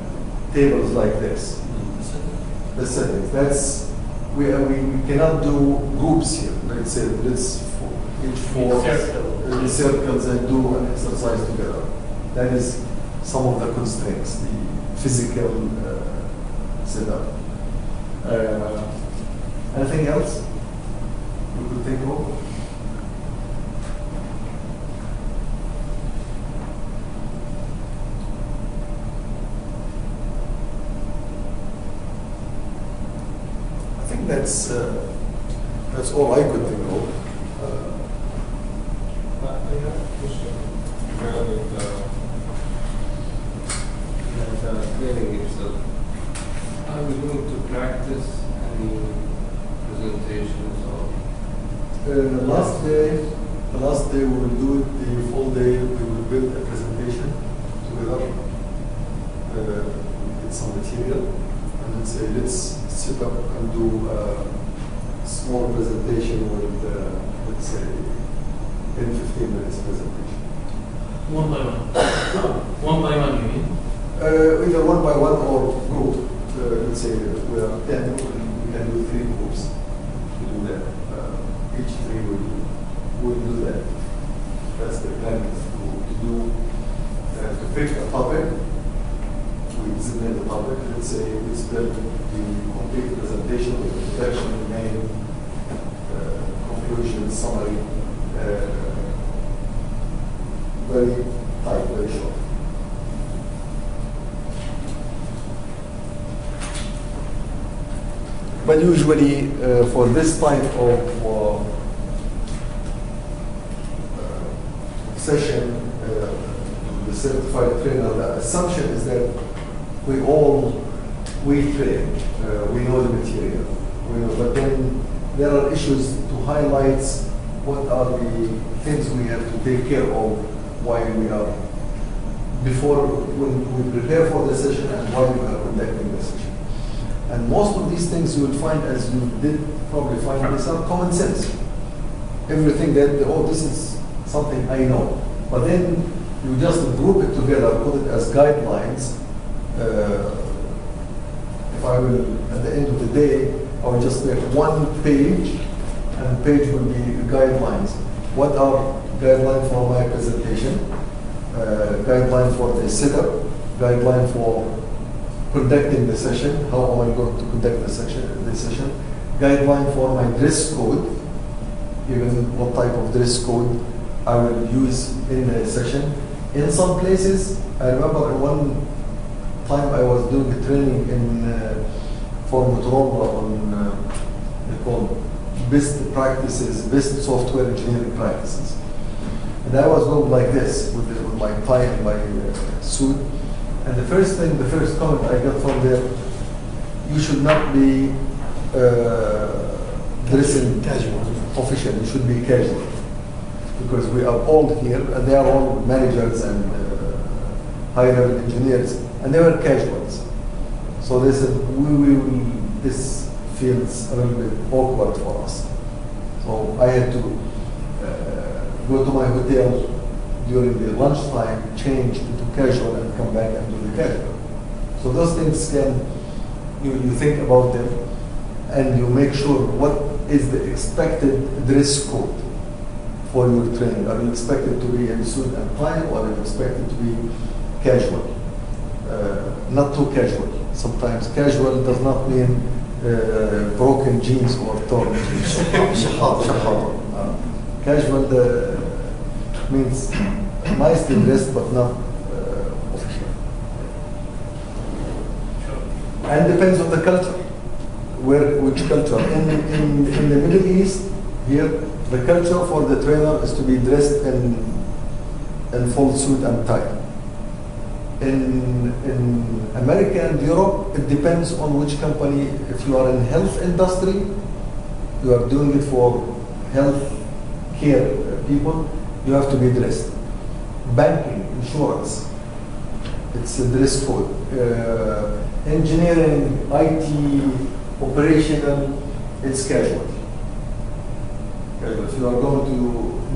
tables like this. The settings. That's we cannot do groups here. Let's say each four circles and do an exercise together. That is some of the constraints, the physical setup. Anything else you could think of? I think that's all I could think of. I have a question regarding the training itself. Are we going to practice any presentations or? The last day we will do it the full day. We will build a presentation together with some material, and let's sit up and do a small presentation with let's say 10-15 minutes presentation. One by one. One by one, you mean? Either one by one or group. Let's say we are 10, we can do 3 groups to do that. Each 3 will do that. That's the plan, to pick a topic. We designate the topic. Let's say we split the complete presentation with introduction, main, conclusion, summary, very tight, very short. But usually for this type of session, the certified trainer, the assumption is that we train, we know the material, but then there are issues to highlight what are the things we have to take care of while we are, before when we prepare for the session and while we are conducting the session. And most of these things you will find, as you did probably find, these are common sense. Everything that, oh, this is something I know. But then you just group it together, put it as guidelines. If I will, at the end of the day, I will just make 1 page, and the page will be guidelines. What are guidelines for my presentation? Guideline for the setup, guideline for conducting the session, how am I going to conduct the session, guideline for my dress code, even what type of dress code I will use in the session. In some places, I remember one time I was doing a training for Motorola on they call best practices, best software engineering practices. And I was going like this with my tie and my suit. And the first comment I got from there, you should not be dressing casual, official. You should be casual, because we are all here, and they are all managers and high-level engineers, and they were casuals. So they said, this feels a little bit awkward for us. So I had to go to my hotel during the lunchtime, change into casual, and come back and do the casual. So those things you think about them, and you make sure what is the expected dress code for your training. Are you expected to be in suit and tie, or are you expected to be casual? Not too casual. Sometimes casual does not mean broken jeans or torn jeans. Casual means nicely dressed but not official. And depends on the culture. Which culture? In the Middle East, here, the culture for the trainer is to be dressed in full suit and tie. In America and Europe, it depends on which company. If you are in health industry, you are doing it for health care people, you have to be dressed. Banking, insurance, it's a dress code. Engineering, IT, operational, it's casual. If you are going to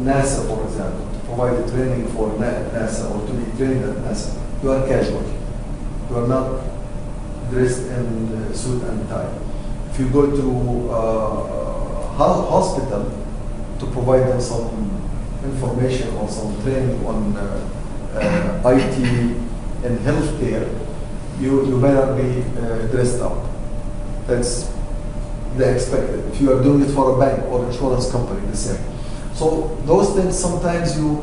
NASA, for example, to provide training for NASA or to be trained at NASA, you are casual. You are not dressed in suit and tie. If you go to hospital to provide them some information or some training on IT and healthcare, you better be dressed up. That's the expected. If you are doing it for a bank or insurance company, the same. So those things, sometimes you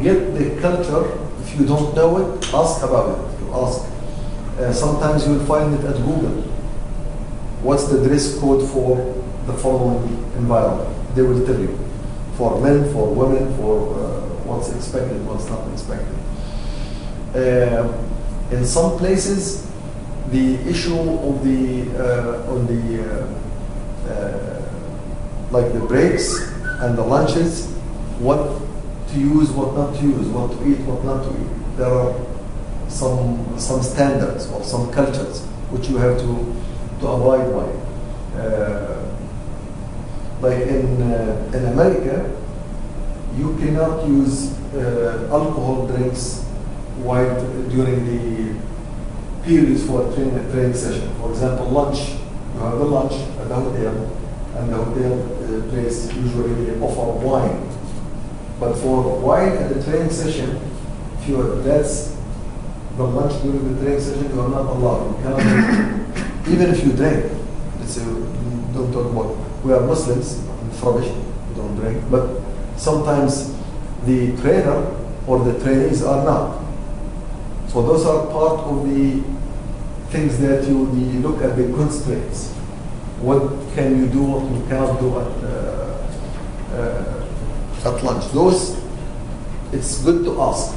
get the culture. If you don't know it, ask about it. You ask. Sometimes you will find it at Google. What's the dress code for the following environment? They will tell you. For men, for women, for what's expected, what's not expected. In some places, the issue of like the breaks and the lunches, what to use, what not to use, what to eat, what not to eat. There are some standards or some cultures which you have to abide by. Like in America, you cannot use alcohol drinks while during the periods for a training session. For example, lunch. You have the lunch at the hotel, and the hotel place usually they offer wine. But for wine at the training session, if you that's the lunch during the training session, you are not allowed. You cannot drink. Even if you drink. Let's say, don't talk about. We are Muslims. It's rubbish. We don't drink. But sometimes the trainer or the trainees are not. So those are part of the things that you look at the constraints. What can you do, what you cannot do at lunch. Those, it's good to ask.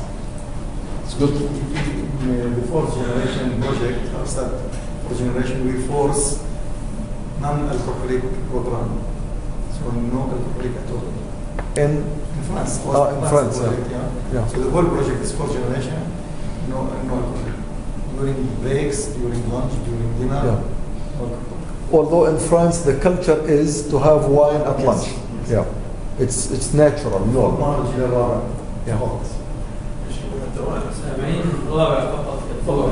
It's good to... The fourth generation project, after fourth generation, we force non-alcoholic program. So no alcoholic at all. In France. in France, project, yeah. So the whole project is fourth generation, no alcohol. During breaks, during lunch, during dinner, Yeah. no alcohol. Although in France the culture is to have wine at Yes. lunch. Yeah, it's natural, normal. Yeah. 70 رابع فقط في الطبع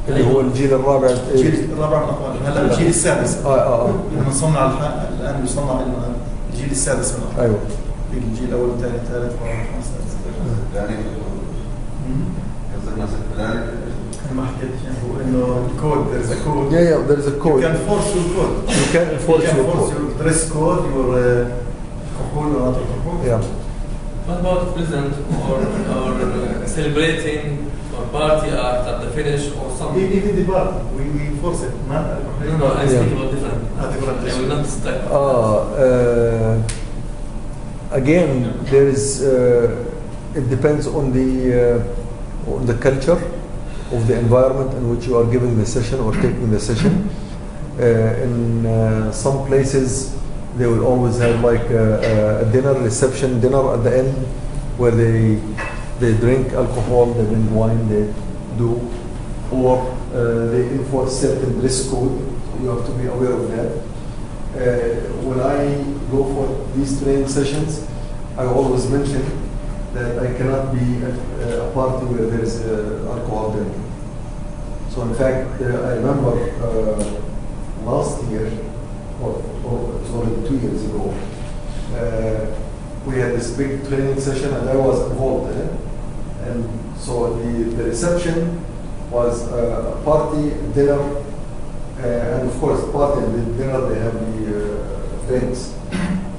اللي هو الجيل الرابع. الجيل الرابع من الاخوان هلا الجيل السادس. لما نصنع الان يصنع الجيل السادس من الاخوان. ايوه. الجيل الاول والثاني الثالث والرابع والخامس يعني قصدك مثلا فلان ما حكيت هو انه الكود there is a code. Yeah, there is a code. You can force your code. You can enforce your code. your dress code, your alcohol or not alcohol. Yeah. What about present or celebrating or party after the finish or something? Even the bar, we force it, not alcohol. No, I speak about different. Different. I will not stuck. Again, there is. It depends on the culture of the environment in which you are giving the session or taking the session. In some places, they will always have like a reception dinner at the end, where they drink alcohol, they drink wine, they do, or they enforce certain dress code. You have to be aware of that. When I go for these training sessions, I always mention that I cannot be at a party where there is alcohol drinking. So in fact, I remember last year, or it was already 2 years ago, we had this big training session and I was involved in it. And so the reception was a party, dinner, and of course party and the dinner they have the drinks.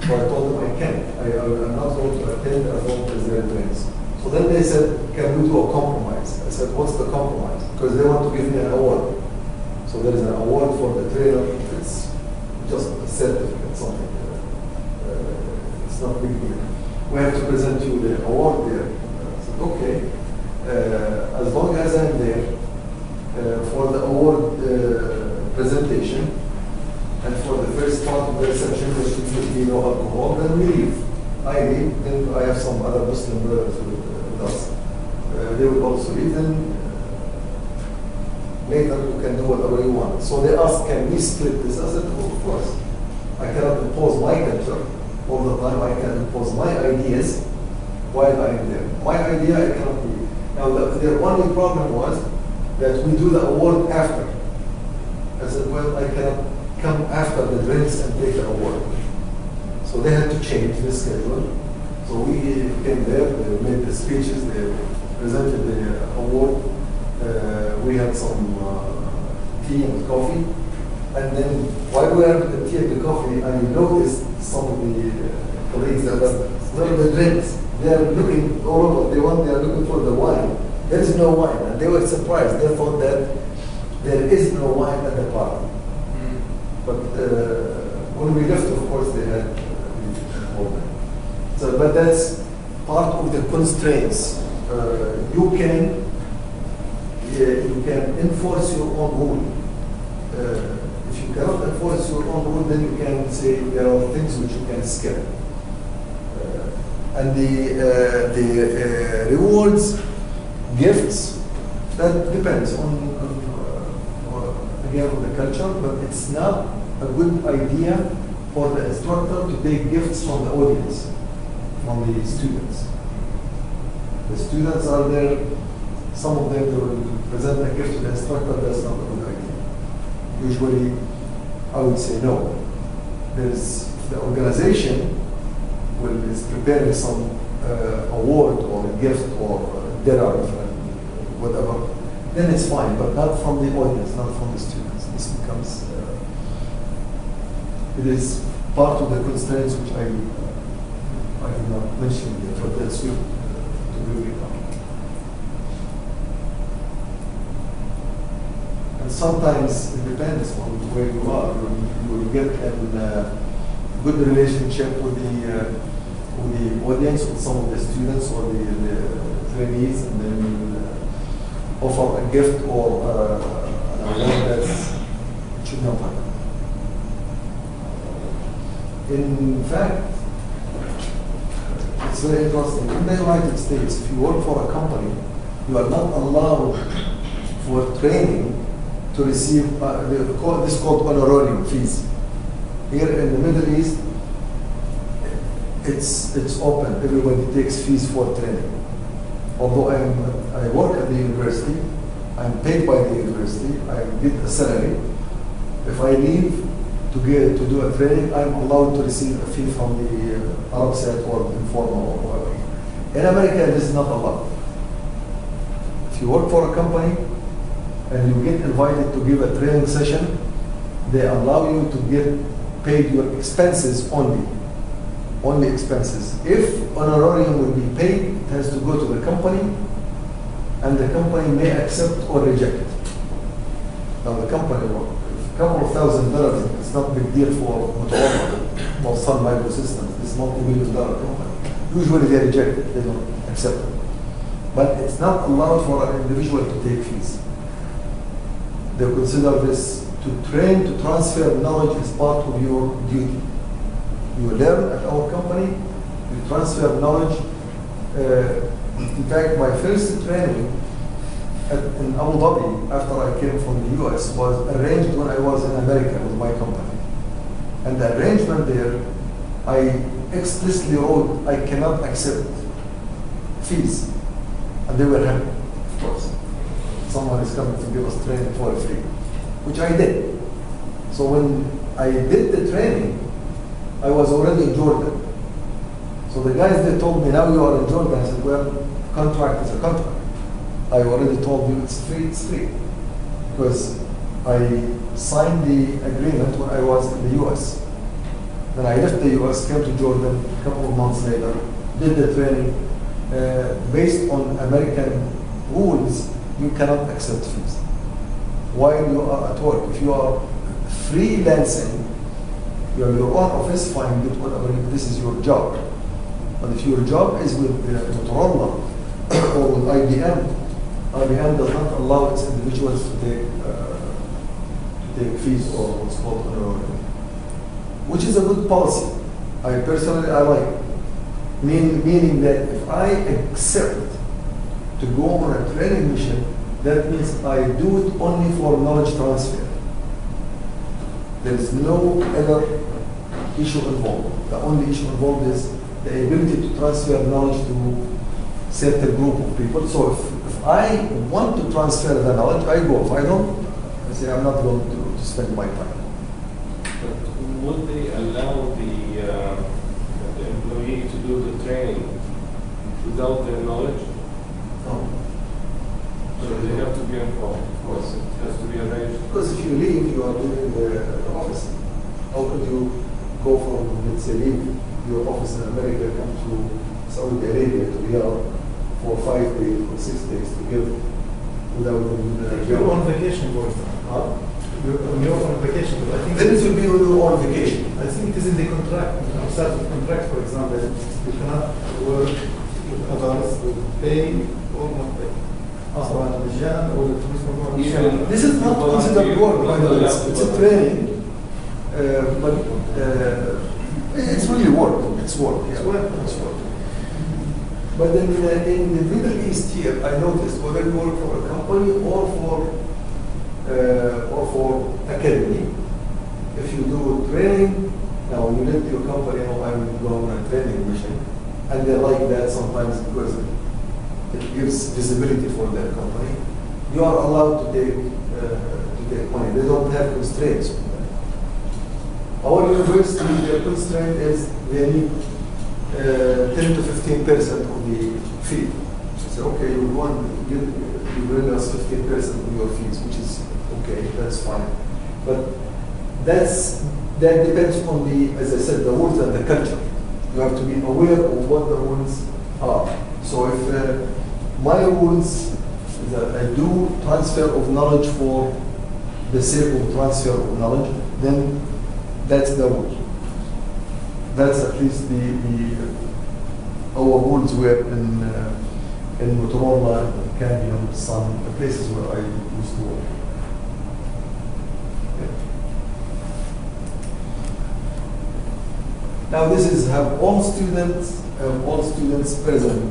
So I told them I can't. I'm not going to attend as long as there are drinks. So then they said, can we do a compromise? I said, what's the compromise? Because they want to give me an award. So there is an award for the trainer. It's just a certificate, something. It's not a big deal. We have to present you the award there. I said, okay. As long as I'm there for the award presentation, and for the first part of the reception, there should be no alcohol, then we leave. I leave, then I have some other Muslim brothers with us. They will also leave, then later you can do whatever you want. So they asked, can we split this? I said, oh, of course. I cannot impose my culture all the time. I can impose my ideas while I am there. My idea, I cannot be. Now, the only problem was that we do the award after. I said, well, I cannot come after the drinks and take the award. So they had to change the schedule. So we came there, they made the speeches, they presented the award. We had some tea and coffee. And then while we were having the tea and the coffee, I noticed some of the colleagues that are not the drinks. They are looking all over. They are looking for the wine. There is no wine. And they were surprised. They thought that there is no wine at the party. But when we left, of course, they had all that. So, but that's part of the constraints. You can enforce your own rule. If you cannot enforce your own rule, then you can say there are things which you can skip. And the rewards, gifts, that depends on again, on the culture, but it's not a good idea for the instructor to take gifts from the audience, from the students. The students are there, some of them they will present a gift to the instructor, that's not a good idea. Usually, I would say no. There's the organization is preparing some award or a gift or dinner, whatever, then it's fine, but not from the audience, not from the students. This becomes, it is part of the constraints which I did not mention here, but that's good to really come. And sometimes it depends on where you are. You will get a good relationship with the audience, with some of the students or the trainees, and then you will offer a gift or an award that should not happen. In fact, it's very interesting. In the United States, if you work for a company, you are not allowed for training to receive this is called honorarium fees. Here in the Middle East, it's open. Everybody takes fees for training. Although I work at the university, I'm paid by the university, I get a salary. If I leave to do a training, I'm allowed to receive a fee from the Arab set or informal or whatever. In America, this is not allowed. If you work for a company and you get invited to give a training session, they allow you to get paid your expenses only expenses. If honorarium will be paid, it has to go to the company, and the company may accept or reject it. Now the company, a couple of $1,000, it's not a big deal for Motorola or Sun Microsystems, this multi-million-dollar company. Usually they reject it, they don't accept it. But it's not allowed for an individual to take fees. They consider this to train, to transfer knowledge as part of your duty. You learn at our company, you transfer knowledge. In fact, my first training in Abu Dhabi, after I came from the US, was arranged when I was in America with my company. And the arrangement there, I explicitly wrote, I cannot accept fees. And they were happy, of course. Someone is coming to give us training for free, which I did. So when I did the training, I was already in Jordan. So the guys, they told me, now you are in Jordan. I said, well, contract is a contract. I already told you it's free, it's free. Because I signed the agreement when I was in the US. Then I left the US, came to Jordan a couple of months later, did the training. Based on American rules, you cannot accept fees. While you are at work, if you are freelancing, you have your own office, fine, get whatever, this is your job. But if your job is with Motorola or with IBM, IBM does not allow its individuals to take fees or what's called honorarium, which is a good policy. I personally like it. Meaning that if I accept to go on a training mission, that means I do it only for knowledge transfer. There is no other issue involved. The only issue involved is the ability to transfer knowledge to certain group of people. So if I want to transfer the knowledge, I go. If I don't, I say I'm not going to spend my time. But would they allow the employee to do the training without their knowledge? No. So they have to be involved, of course. It has to be arranged. Because if you leave, you are doing the office. How could you go from, let's say, leave your office in America, come to Saudi Arabia, to Riyadh, for 5 days or 6 days to give without You're on vacation, boys. Huh? You're on vacation, but I think Then it will be on vacation. I think it is in the contract. Outside the contract, for example, you cannot work with others with pay or not pay. سواء مجانا او This is not considered work, by the way. It's a training, but it's really work. It's work. Yeah. It's work. But then in the Middle East here, I noticed whether you work for a company or for academy, if you do training Now, when you let your company know I will go on a training mission, and they like that sometimes because it gives visibility for their company, you are allowed to take money. They don't have constraints on that. Our university, their constraint is they need 10 to 15% of the fee. So, okay, you bring us 15% of your fees, which is okay, that's fine. But that depends on the, as I said, the rules and the culture. You have to be aware of what the rules are. So if my rules is that I do transfer of knowledge for the sake of transfer of knowledge, then that's the rule. That's at least our rules were in Motorola, Cambium, some places where I used to work. Now this is have all students present.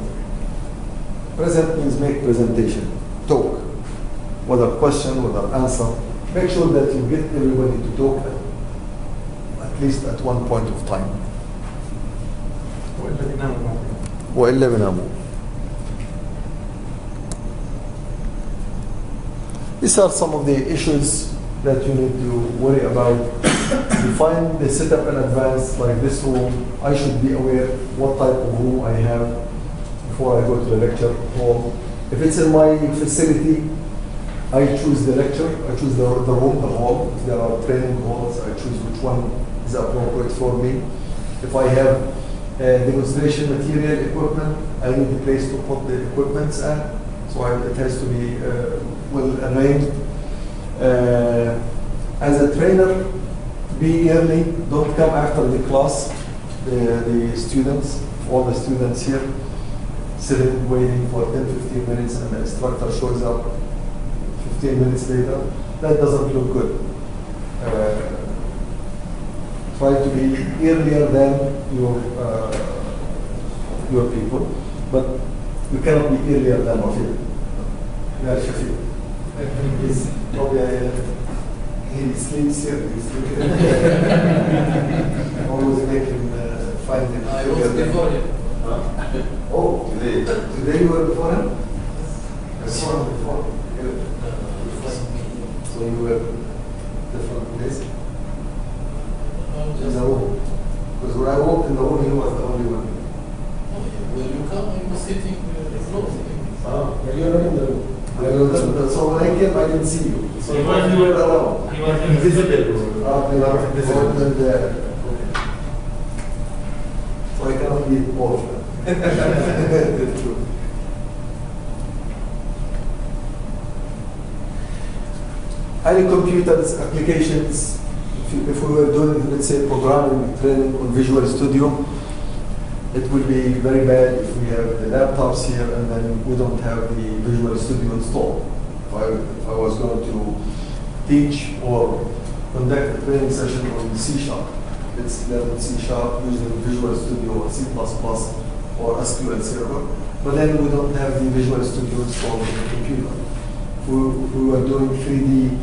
Present means make presentation, talk, whether question, whether answer. Make sure that you get everybody to talk at least at one point of time. وإلا بناموا. These are some of the issues that you need to worry about. Define the setup in advance, like this room. I should be aware what type of room I have before I go to the lecture hall. If it's in my facility, I choose the lecture, I choose the room, the hall. If there are training halls, I choose which one is appropriate for me. If I have demonstration material equipment, I need a place to put the equipment at. So it has to be well arranged. As a trainer, be early, don't come after the class. The students, all the students here, sitting waiting for 10-15 minutes and the instructor shows up 15 minutes later. That doesn't look good. Try to be earlier than your people, but you cannot be earlier than Rafiq. Yeah, Shafiq. Probably he sleeps here. Always make him find him. I was before him. Oh, today you were before him? I saw him before. So you were different place? In the room. Because when I walked in the room, he was the only one. When you come, I was sitting close. You were in the room. So when I came, I didn't see you. So He was- you were around. He was invisible. You were invisible. There. So I cannot be both. That's true. Any computers, applications, if we were doing, let's say, programming training on Visual Studio, it will be very bad if we have the laptops here and then we don't have the Visual Studio installed. If I was going to teach or conduct a training session on C#, let's learn C# using Visual Studio or C++ or SQL Server, but then we don't have the Visual Studio installed on the computer. We were doing 3D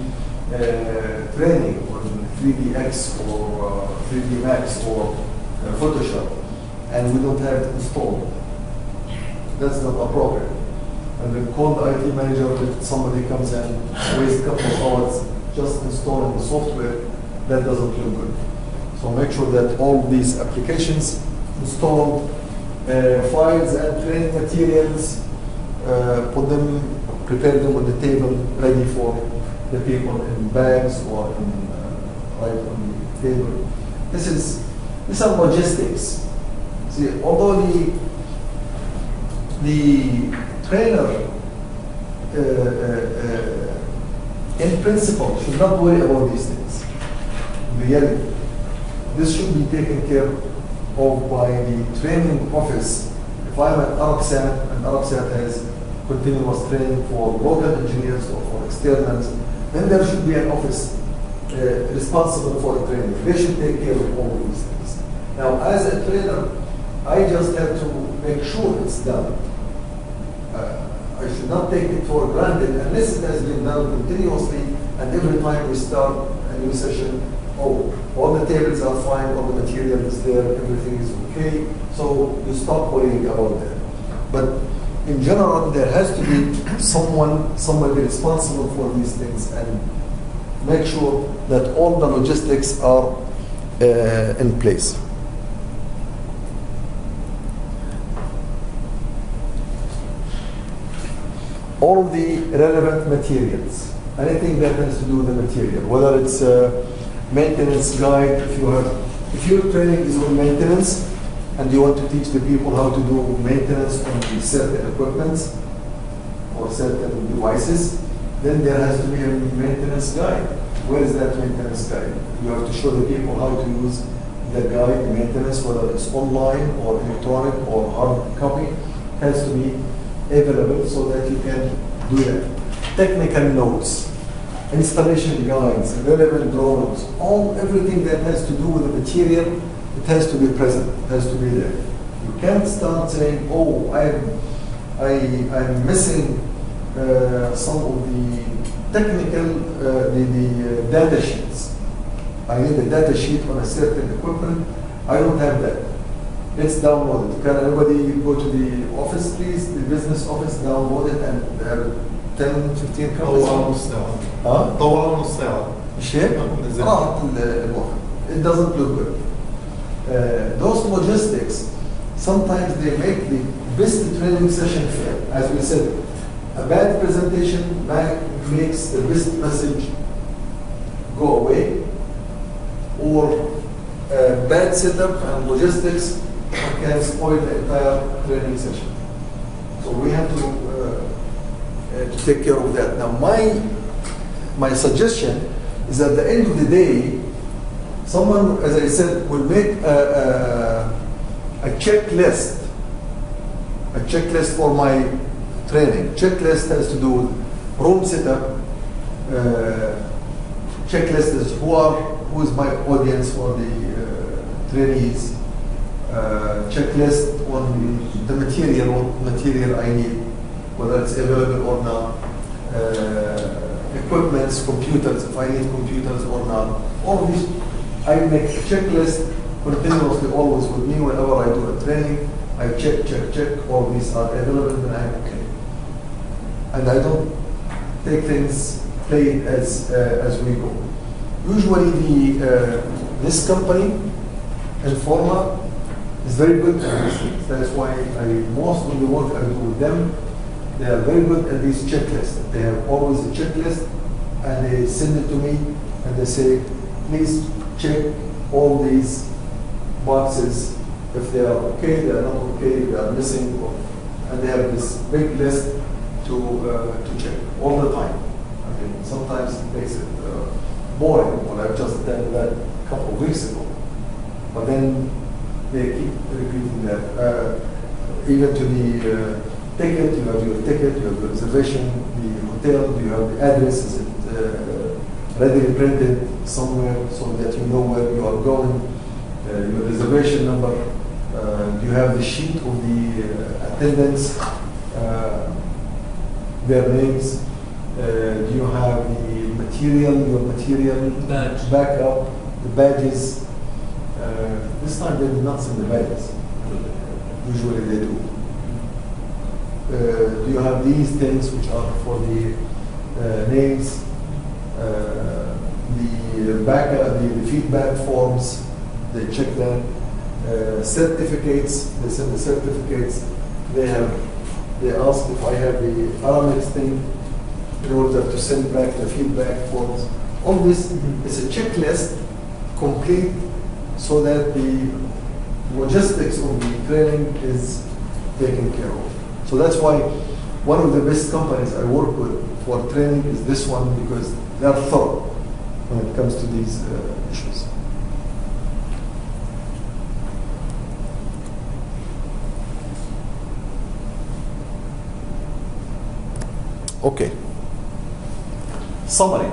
training on 3DX or 3D Max or Photoshop, and we don't have it installed. That's not appropriate. And then call the IT manager if somebody comes and wastes a couple of hours just installing the software. That doesn't look good. So make sure that all these applications installed, files and training materials, prepare them on the table, ready for the people in bags or in, right on the table. These are logistics. See, although the trainer in principle should not worry about these things. In reality, this should be taken care of by the training office. If I'm at ArabSat and ArabSat has continuous training for local engineers or for externals, then there should be an office responsible for the training. They should take care of all these things. Now, as a trainer, I just have to make sure it's done. I should not take it for granted unless it has been done continuously, and every time we start a new session, oh, all the tables are fine, all the material is there, everything is okay, so you stop worrying about that. But in general, there has to be somebody responsible for these things and make sure that all the logistics are in place. All of the relevant materials, anything that has to do with the material, whether it's a maintenance guide, if your training is on maintenance and you want to teach the people how to do maintenance on certain equipments or certain devices, then there has to be a maintenance guide. Where is that maintenance guide? You have to show the people how to use the guide, the maintenance, whether it's online or electronic or hard copy, has to be available so that you can do that. Technical notes, installation guides, relevant drawings, everything that has to do with the material, it has to be present, it has to be there. You can't start saying, oh, I'm missing some of the technical, the data sheets. I need a data sheet on a certain equipment. I don't have that. Let's download it. Can everybody go to the office, please? The business office, download it, and there are 10, 15 copies. طوال نص ساعة. مش هيك؟ راحت الوقت. It doesn't look good. Those logistics, sometimes they make the best training session fail. As we said, a bad presentation makes the best message go away, or bad setup and logistics can spoil the entire training session. So we have to take care of that. Now, my suggestion is at the end of the day, someone, as I said, will make a checklist for my training. Checklist has to do with room setup. Checklist is who is my audience for the trainees. Checklist on the material, what material I need, whether it's available or not. Equipments, computers, if I need computers or not. All of these, I make a checklist continuously, always with me. Whenever I do a training, I check. All these are available, and I'm okay. And I don't take things, play it as we go. Usually, this company, Informa, is very good at these things. That's why most of the work I do with them, they are very good at these checklists. They have always a checklist, and they send it to me, and they say, please check all these boxes. If they are okay, they are not okay, they are missing, and they have this big list to check all the time. I mean, sometimes it makes it boring. Well, I've just done that a couple of weeks ago, but then they keep repeating that. Even to the ticket, you have your ticket, you have the reservation, the hotel, you have the address, is it readily printed somewhere so that you know where you are going, your reservation number, do you have the sheet of the attendants, their names, do you have the material, your material Badge. backup, the badges. This time they did not send the badges. Usually they do. Do you have these things which are for the names, the backup, the feedback forms, they check that. Certificates, they send the certificates. They ask if I have the Arabic thing in order to send back the feedback forms. All this is a checklist complete so that the logistics of the training is taken care of. So that's why one of the best companies I work with for training is this one, because they are thorough when it comes to these issues. Okay. Summary.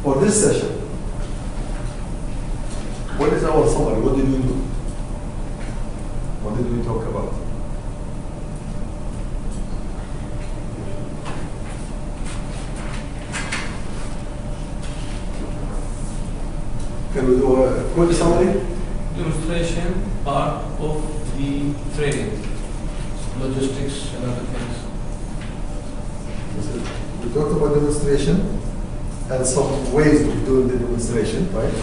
For this session, what is our summary? What did we do? What did we talk about? quick summary. Demonstration part of the training. Logistics and other things. We talked about demonstration and some ways of doing the demonstration, right?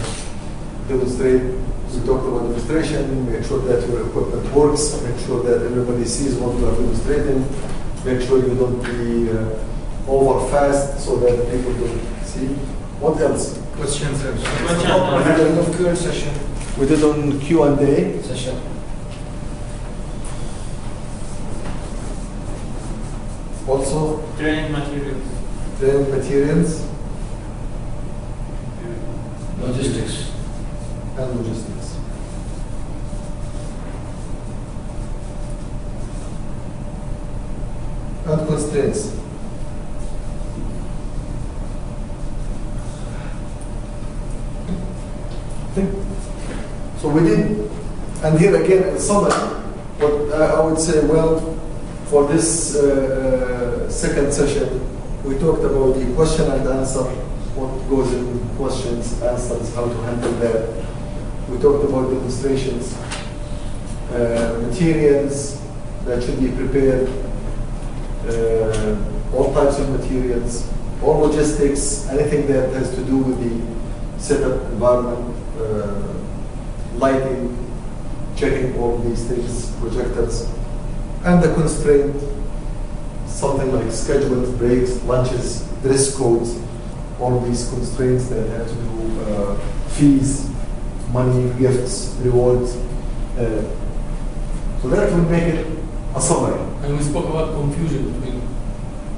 Demonstrate. We talked about demonstration, make sure that your equipment works, make sure that everybody sees what you are demonstrating, make sure you don't be over fast so that people don't see. What else? Questions. We did on Q&A session. We did on Q&A Session. also. Training materials. Training materials Logistics. and logistics. And constraints. So we did, and here again in summary, what I would say, well, for this second session, we talked about the question and answer, what goes in questions, answers, how to handle that. We talked about demonstrations, materials that should be prepared, all types of materials, all logistics, anything that has to do with the setup environment, lighting, checking all these things, projectors, and the constraint, something like schedules, breaks, lunches, dress codes, all these constraints that have to do fees, money, gifts, rewards. So that will make it a summary. And we spoke about confusion between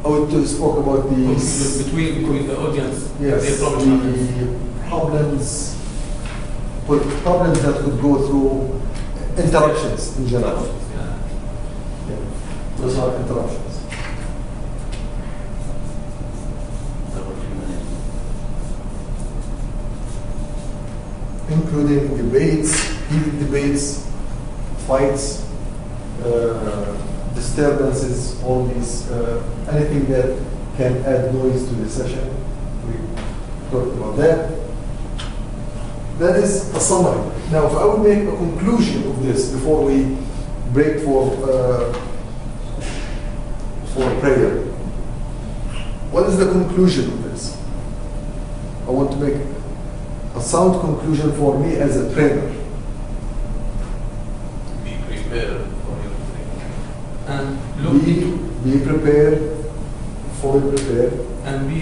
We spoke about the between the audience. yes, their problems. the problems, with problems that could go through interruptions in general. Yeah. Yeah. Those are interruptions. Including debates, heated debates, fights, disturbances, all these, anything that can add noise to the session. We talked about that. That is a summary. Now, if I would make a conclusion of this before we break for prayer, what is the conclusion of this? I want to make a sound conclusion for me as a trainer. Be prepared for your training. And look Be prepared, fully prepared. and be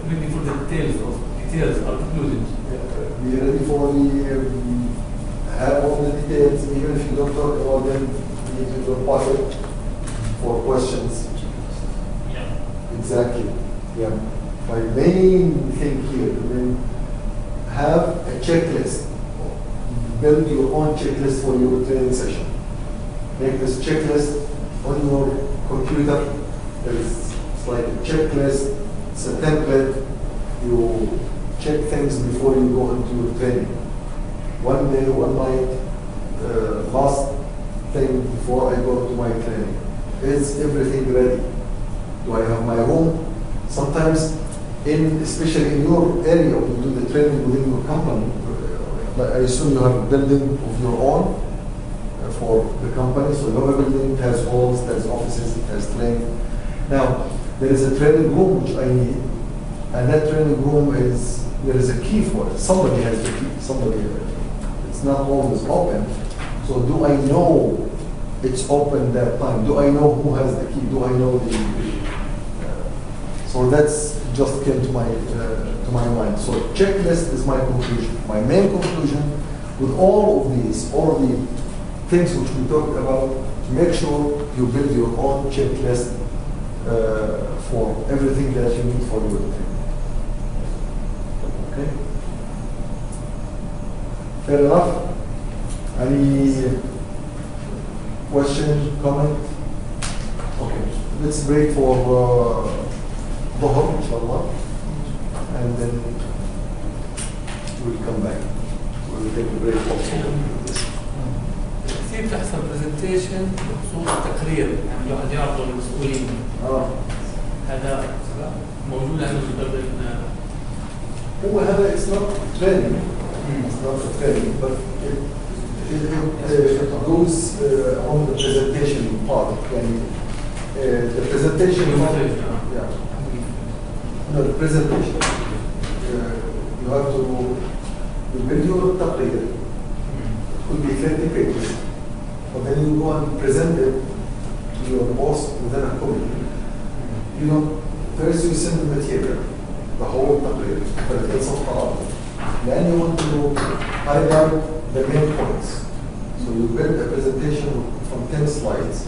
ready for the details or conclusions. Be ready for the have all the details, even if you don't talk about them, be in your pocket for questions. Yeah. Exactly. Yeah. My main thing here, have a checklist. Build your own checklist for your training session. Make this checklist on your computer. It's like a checklist. It's a template. You check things before you go into your training. One day, one night, last thing before I go to my training. Is everything ready? Do I have my room? Sometimes, especially in your area, when you do the training within your company, I assume you have a building of your own for the company. So you have a building, it has halls, it has offices, it has training. Now, there is a training room which I need, and that training room there is a key for it. Somebody has the key, it's not always open. So do I know it's open that time? Do I know who has the key? Do I know so that's just came to my mind. So checklist is my conclusion. My main conclusion with all of the things which we talked about, make sure you build your own checklist for everything that you need for your training. Okay? Fair enough? Any question, comment? Okay, let's break for Dhuhr, inshallah, and then we'll come back. We'll take a break also. كثير بتحصل برزنتيشن بخصوص تقرير يعني الواحد يعرضه للمسؤولين. هذا موجود عندنا في هو هذا it's not training. It's not a training, but it goes on the presentation part. The presentation. Yeah. No, the presentation. You have to build your taqrir. It could be 30 pages. But then you go and present it to your boss within a committee. You know, first you send the material, the whole taqrir, but it's not hard. Then you want to highlight the main points. So you build a presentation from 10 slides,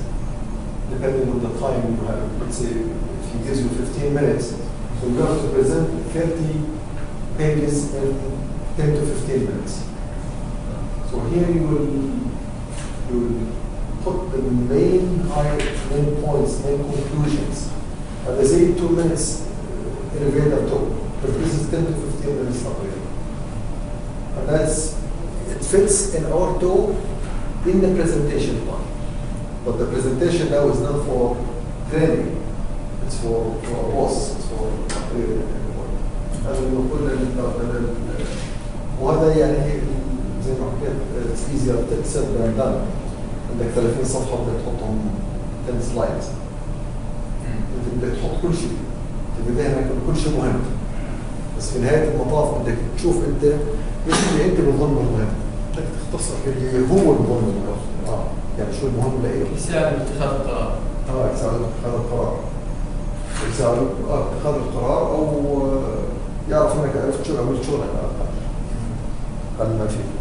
depending on the time you have. Let's say if he gives you 15 minutes, so you have to present 30 pages in 10 to 15 minutes. So here you will put the main points, main conclusions. And they say 2 minutes elevator talk, but this is 10 to 15 minutes taqrir. And it fits in our talk in the presentation part. But the presentation now is not for training, it's for boss, it's for taqrir. هذا بنقول وهذا يعني زي ما حكيت it's easier said than done. عندك 30 صفحة بدك تحطهم 10 سلايدز. انت بدك تحط كل شيء. في البداية يكون كل شيء مهم. بس في نهاية المطاف بدك تشوف انت ايش اللي انت بتظنه مهم. بدك تختصر اللي هو المهم. يعني شو المهم لإيه؟ يساعد اتخاذ القرار. يساعد اتخاذ القرار. يساعد اتخاذ القرار او يعرف انك عرفت شو عملت شغلك. خلينا فيه.